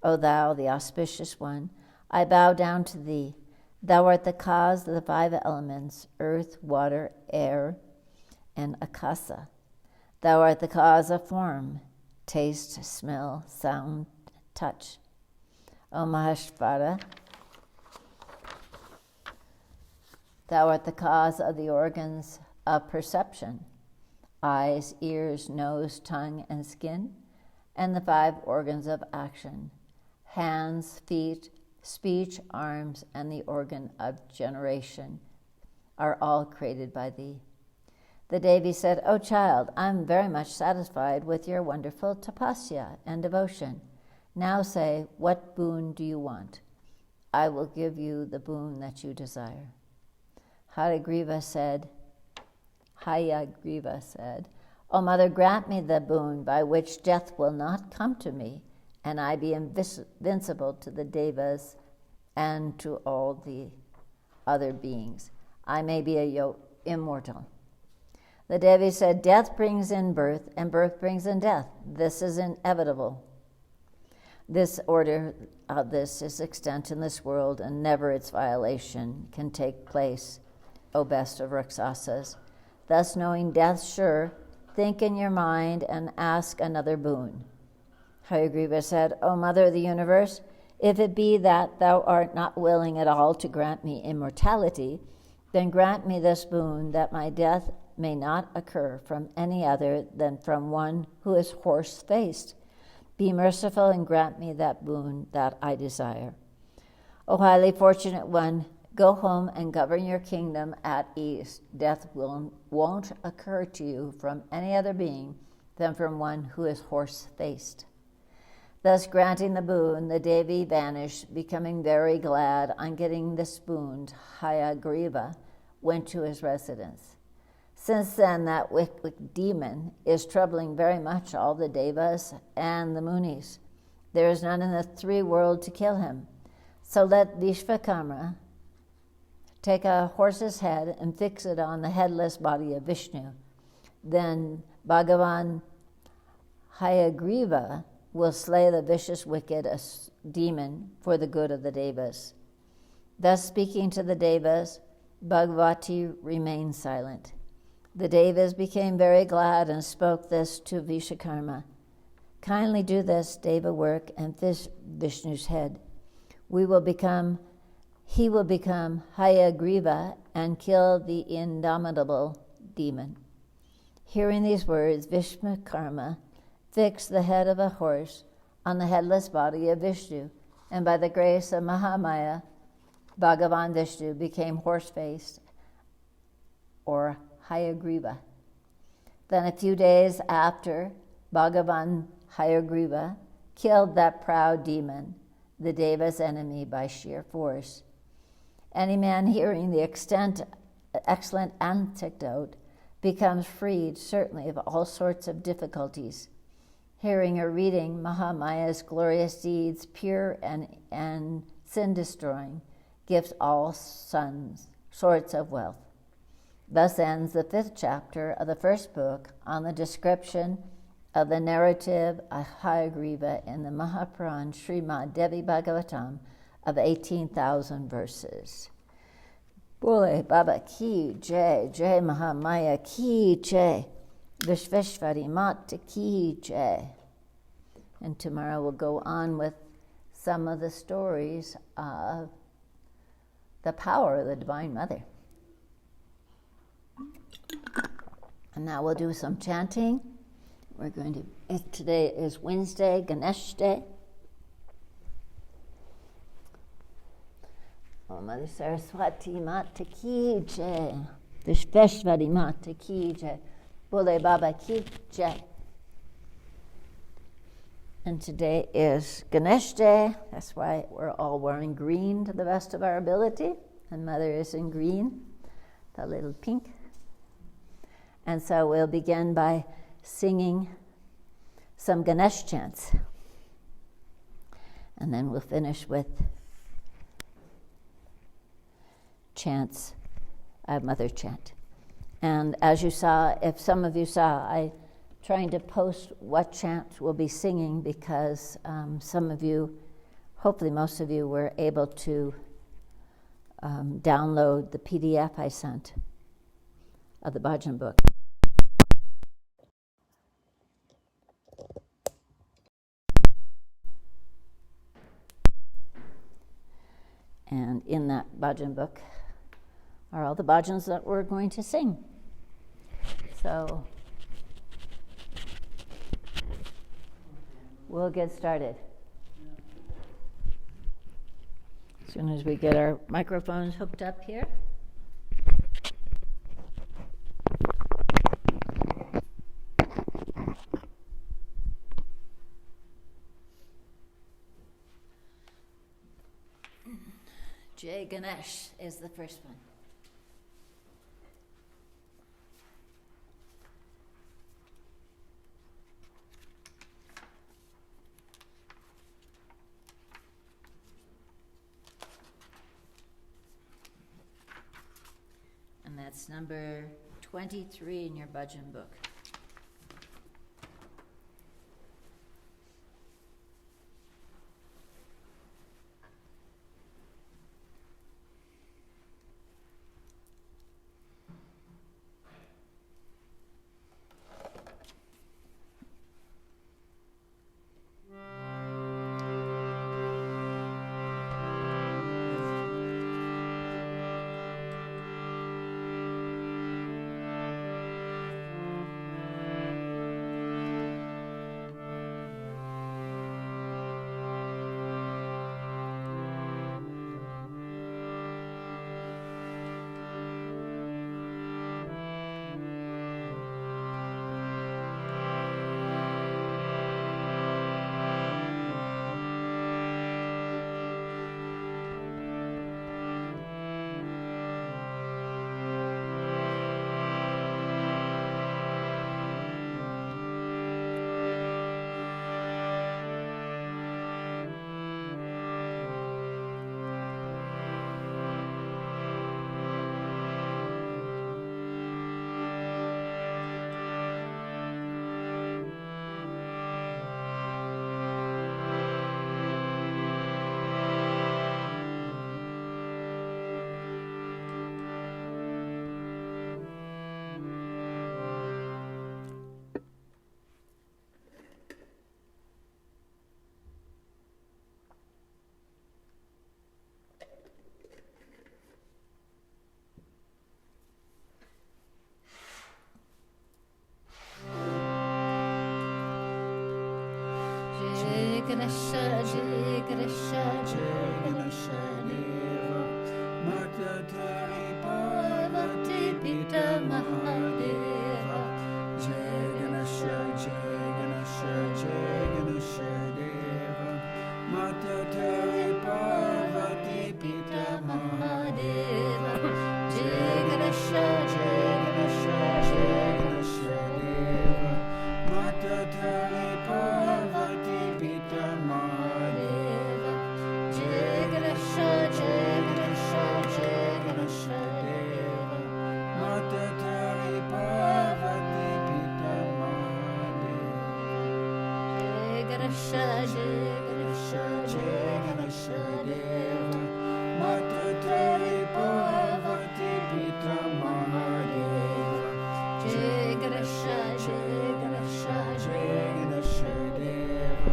O thou, the auspicious one, I bow down to thee. Thou art the cause of the 5 elements, earth, water, air, and akasa. Thou art the cause of form, taste, smell, sound, touch. O Maheshvara, thou art the cause of the organs of perception, eyes, ears, nose, tongue, and skin, and the 5 organs of action, hands, feet, speech, arms, and the organ of generation are all created by thee." The Devi said, "O child, I am very much satisfied with your wonderful tapasya and devotion. Now say, what boon do you want? I will give you the boon that you desire." Hayagriva said, "O mother, grant me the boon by which death will not come to me, and I be invincible to the devas and to all the other beings. I may be immortal." The Devi said, "Death brings in birth, and birth brings in death. This is inevitable. This order of this is extant in this world, and never its violation can take place, O best of Rakshasas. Thus, knowing death sure, think in your mind and ask another boon." Hayagriva said, "O Mother of the Universe, if it be that thou art not willing at all to grant me immortality, then grant me this boon, that my death may not occur from any other than from one who is horse-faced. Be merciful and grant me that boon that I desire. O highly fortunate one, go home and govern your kingdom at ease. Death won't occur to you from any other being than from one who is horse-faced." Thus granting the boon, the Devi vanished, becoming very glad. On getting this boon, Hayagriva went to his residence. Since then, that wicked demon is troubling very much all the Devas and the Munis. There is none in the three worlds to kill him. So let Vishvakarma take a horse's head and fix it on the headless body of Vishnu. Then Bhagavan Hayagriva will slay the vicious wicked demon for the good of the Devas. Thus speaking to the Devas, Bhagavati remained silent. The Devas became very glad and spoke this to Vishvakarma. Kindly do this Deva work and fish Vishnu's head. He will become Hayagriva and kill the indomitable demon. Hearing these words, Vishvakarma fixed the head of a horse on the headless body of Vishnu, and by the grace of Mahamaya, Bhagavan Vishnu became horse-faced, or Hayagriva. Then a few days after, Bhagavan Hayagriva killed that proud demon, the Deva's enemy, by sheer force. Any man hearing the excellent anecdote becomes freed, certainly, of all sorts of difficulties. Hearing or reading Mahamaya's glorious deeds, pure and sin-destroying, gives all sorts of wealth. Thus ends the 5th chapter of the first book on the description of the narrative of Hayagriva in the Mahapuran Srimad Devi Bhagavatam of 18,000 verses. Bole Baba ki jai, jai Mahamaya ki jai, Vishveshwari Mata ki jai. And tomorrow we'll go on with some of the stories of the power of the Divine Mother. And now we'll do some chanting. Today is Wednesday, Ganesh Day. Oh, Mother Saraswati Mata ki jai, Vishveshwari Mata ki jai, Bole Baba ki jai. And today is Ganesh Day. That's why we're all wearing green to the best of our ability. And Mother is in green, the little pink. And so we'll begin by singing some Ganesh chants. And then we'll finish with chants, Mother chant. And as you saw, if some of you saw, I trying to post what chants we'll be singing because some of you, hopefully most of you, were able to download the PDF I sent of the bhajan book. And in that bhajan book are all the bhajans that we're going to sing. So we'll get started. As soon as we get our microphones hooked up here. Jai Ganesh is the first one. And that's number 23 in your bhajan book. Ganesha, Jai Ganesha, Jai Ganesha Deva Mata Tari Parvati Pita Mahadeva Jai Ganesha, Jai Ganesha, Jai Ganesha Deva Mata Tari Parvati Pita Mahadeva Jai Ganesha, Jai Ganesha, Jai Ganesha Deva Mata Tari Parvati Pita Mahadeva Jai Ganesha, Jai Ganesha, Jai Ganesha Deva Mata Tari Parvati Pita Mahadeva Jai Ganesha, Jai Ganesha, Jai Ganesha Deva Mata Tari Parvati Pita Mahadeva Jai Ganesha, Jai Ganesha, Jai Ganesha Deva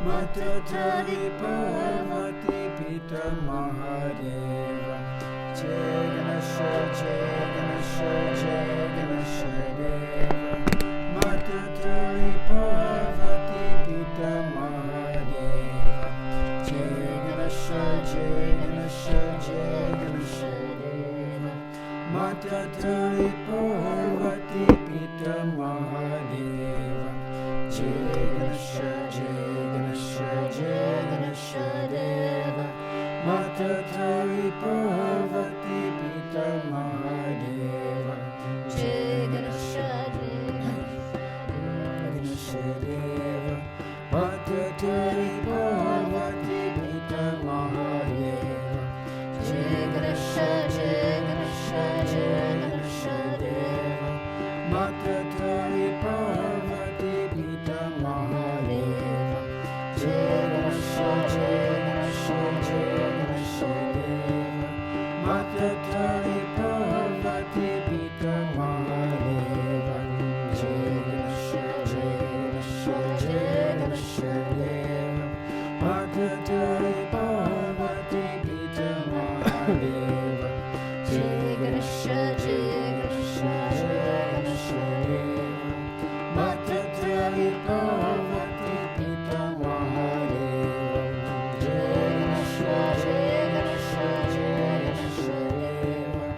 Mata Tari Parvati Pita Mahadeva Jai Ganesha, Jai Ganesha, Jai Ganesha Deva Mata Tari Parvati Pita Mahadeva Jai Ganesha, Jai Ganesha, Jai Ganesha Deva Mata Tari Parvati Pita Mahadeva Jai Ganesha, Jai Ganesha, Jai Ganesha Deva Mata Tari Parvati Pita Mahadeva Jai Ganesha, Ganesha Deva Mata Tari Parvati Pita Mahadeva Jai Ganesha, Jai Ganesha, Jai Ganesha Deva Mata Tari Parvati Pita Mahadeva Jai Ganesha, Jai Ganesha, Jai Ganesha Deva Mata Tari Parvati Pita Mahadeva Jai Ganesha, Jai Ganesha, Jai Ganesha Deva Mata Tari Parvati Pita Mahadeva Jai Ganesha, Jai Ganesha, Jai Ganesha Deva Mata Tari Parvati Pita Mahadeva Jai Ganesha, Jai Ganesha, Jai Ganesha Deva Mata Tari Parvati Pita Mahadeva Jai Ganesha, Jai Ganesha, Jai Ganesha Deva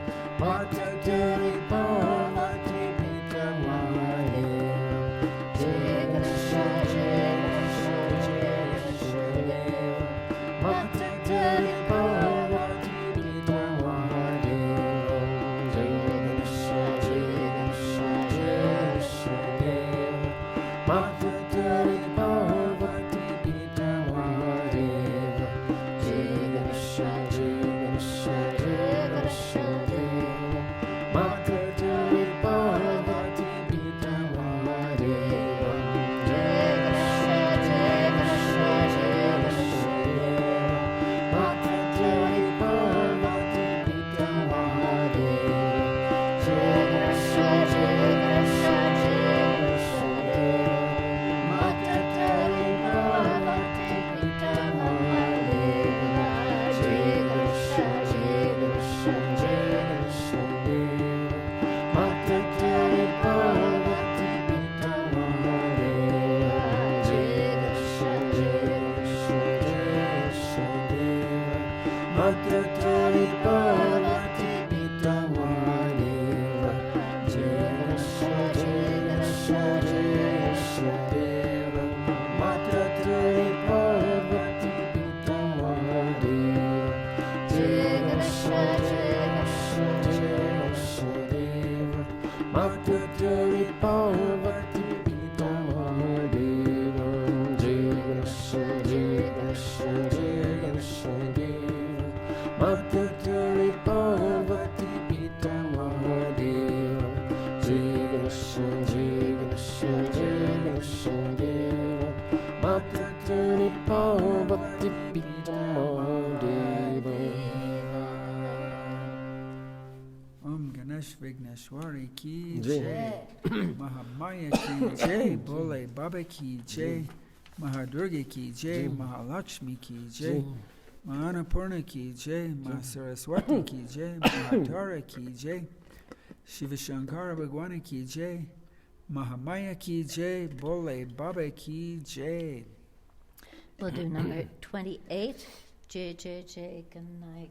Mata Tari Parvati Pita Mahadeva Jai Ganesha, Jai Ganesha, Jai Ganesha Deva Mata Tari Parvati Pita Mahadeva Jai Ganesha, Jai Ganesha, Jai Ganesha Deva Mata Tari Parvati Pita Mahadeva Jai Ganesha, Jai Ganesha, Jai Ganesha Deva Mata Tari Parvati Pita Mahadeva Jai Ganesha, Jai Ganesha, Jai Ganesha Deva Mata Tari Parvati Pita Mahadeva Jai Ganesha, Jai Ganesha, Jai Ganesha Deva Mata Tari Parvati Pita Mahadeva Jai Ganesha, Jai Ganesha, Jai Ganesha Deva Mata Tari Parvati Pita Mahadeva Jai Ganesha, Jai Ganesha, Jai Ganesha Deva Mata Tari Parvati Pita Mahadeva Jai Ganesha, Jai Ganesha, Jai Ganesha Deva Mata Tari Parvati Pita Mahadeva Jai Ganesha, Jai Ganesha, Jai Ganesha Deva Mata Tari Parvati Pita Mahadeva Jai Ganesha, Jai Ganesha, Jai Ganesha Deva Mata Tari Parvati Pita Mahadeva Om Ganesh Vigneshwari Ki Jai Mahamaya Ki Jai Bole Baba Ki Jai Mahadurga Ki Jai Mahalakshmi Ki Jai Mahanapurna Ki Jai Mahasaraswati Ki Jai Mahatara Ki Jai Shiva Shankara Bhagwana Ki Jai Mahamaya Ki Jai Bole Baba Ki Jai We'll do number 28. J, good night.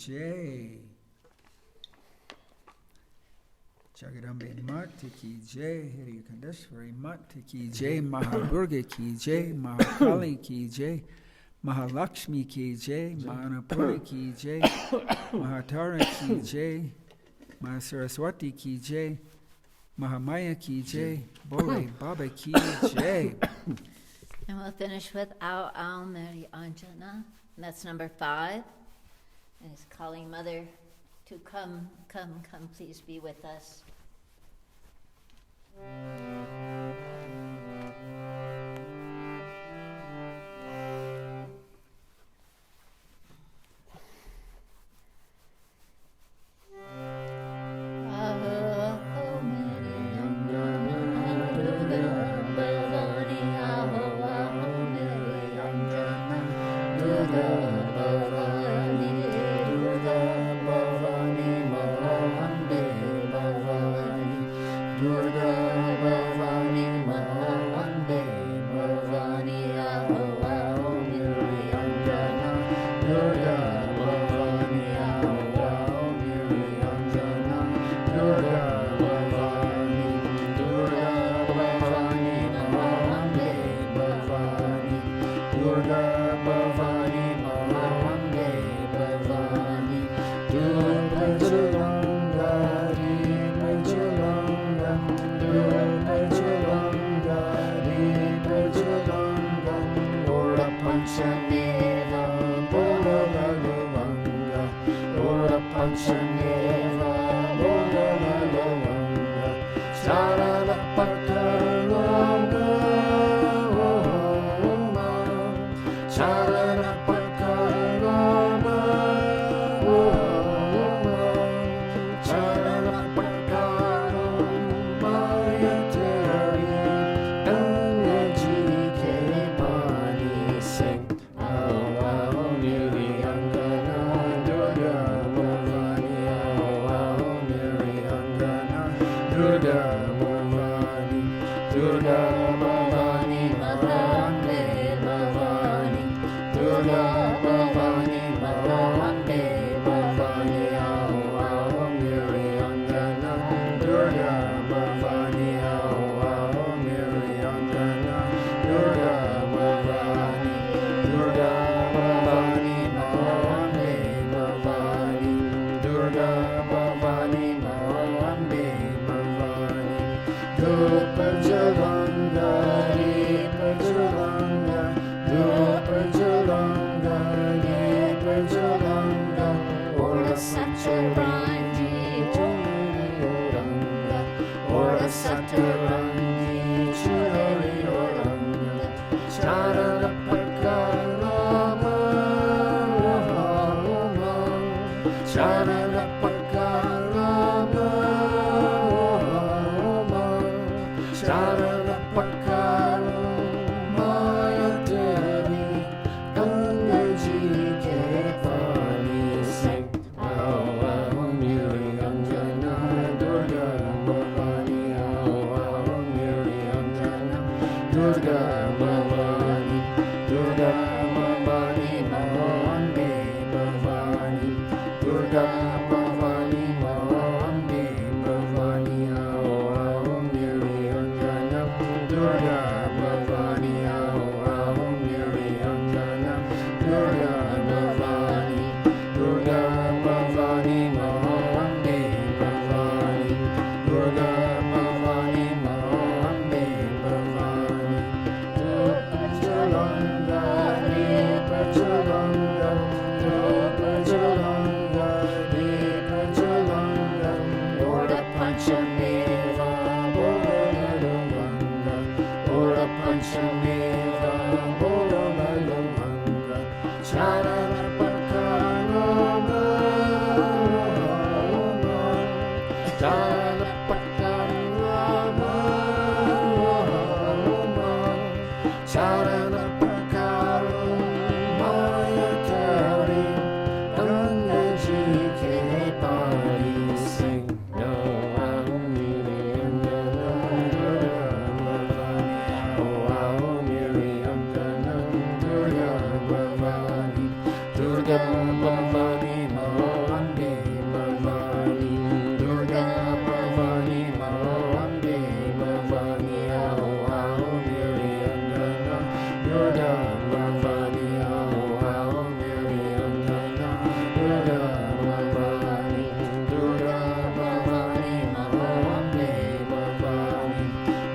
Jai. Jagarambe Mata ki Jai, Hirikandeshwari Mata ki Jai, Mahadurga ki Jai, Mahakali ki Jai, Mahalakshmi ki Jai, Mahanapuri ki Jai, Mahatara ki Jai, Mahasaraswati ki Jai, Mahamaya ki Jai, Bole Baba ki Jai. And we'll finish with Ao Mary Anjana, and that's number 5. And he's calling Mother to come, please be with us. Sharana Durga Bhavani, Durga Bhavani, Ambe Bhavani, Durga Bhavani, Ambe Bhavani, Om Miri Anganam, Durga Bhavani, Om Miri Anganam, Durga Bhavani, Durga Bhavani, Ambe Bhavani, Durga Bhavani, Ambe Bhavani, Pachalanga, Pachalanga, Pachalanga, Pachalanga, Ora Panchameva, Ora Lalanga, Ora Panchameva, Ora Lalanga, Charana Pakarama, Charana Pakarama, Charana Pakarama, Tari, Ganga Ji ke Pari Singh, No Amiri Anganam, Durga Bhavani, Durga Bhavani, Ambe Bhavani, Durga Bhavani, Ambe Bhavani, Amiri Anganam, Durga Bhavani, Amiri Anganam, Durga Bhavani, Durga Bhavani, Ambe Bhavani,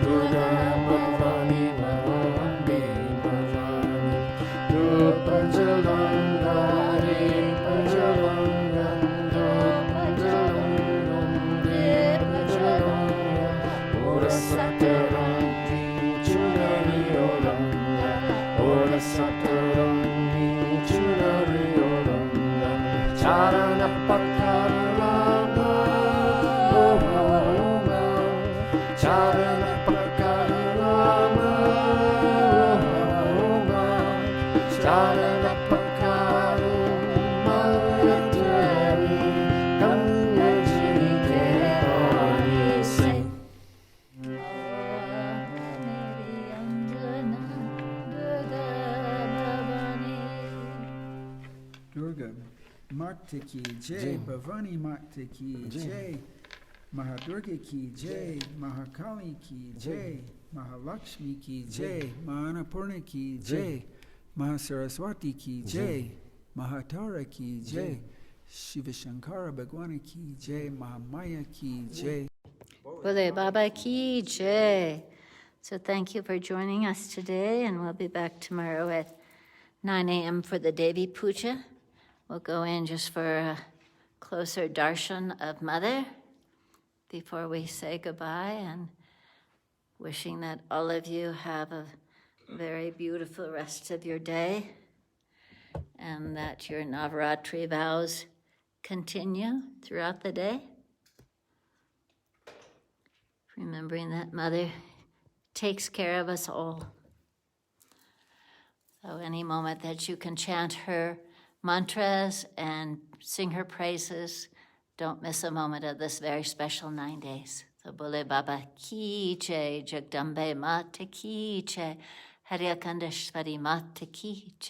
Durga Bhavani, Ambe Bhavani, Pachalanga, Pachalanga, Pachalanga, Ora Satarangi, Chunari Oranga, Ora Satarangi, Chunari Oranga, Charana Pakarama, Charana Pakarama, Charana Pakarama, Tari, Ganga Ji ke Pari Singh. Durga Mata ki Jai, Bhavani Mata ki Jai, Mahadurga ki Jai, Mahakali ki Jai, Mahalakshmi ki Jai, Mahanapurna ki Jai, Mahasaraswati ki Jai, Mahatara ki Jai, Shiva Shankara Bhagwana ki Jai, Mahamaya ki Jai. Bole Baba ki jai. So thank you for joining us today, and we'll be back tomorrow at 9 a.m. for the Devi Puja. We'll go in just for a closer darshan of Mother before we say goodbye, and wishing that all of you have a very beautiful rest of your day, and that your Navratri vows continue throughout the day. Remembering that Mother takes care of us all. So any moment that you can chant her mantras and sing her praises, don't miss a moment of this very special 9 days. So Bole Baba ki jai, Jagdambe Mata ki jai, Haryakandeshwari Mata ki jai.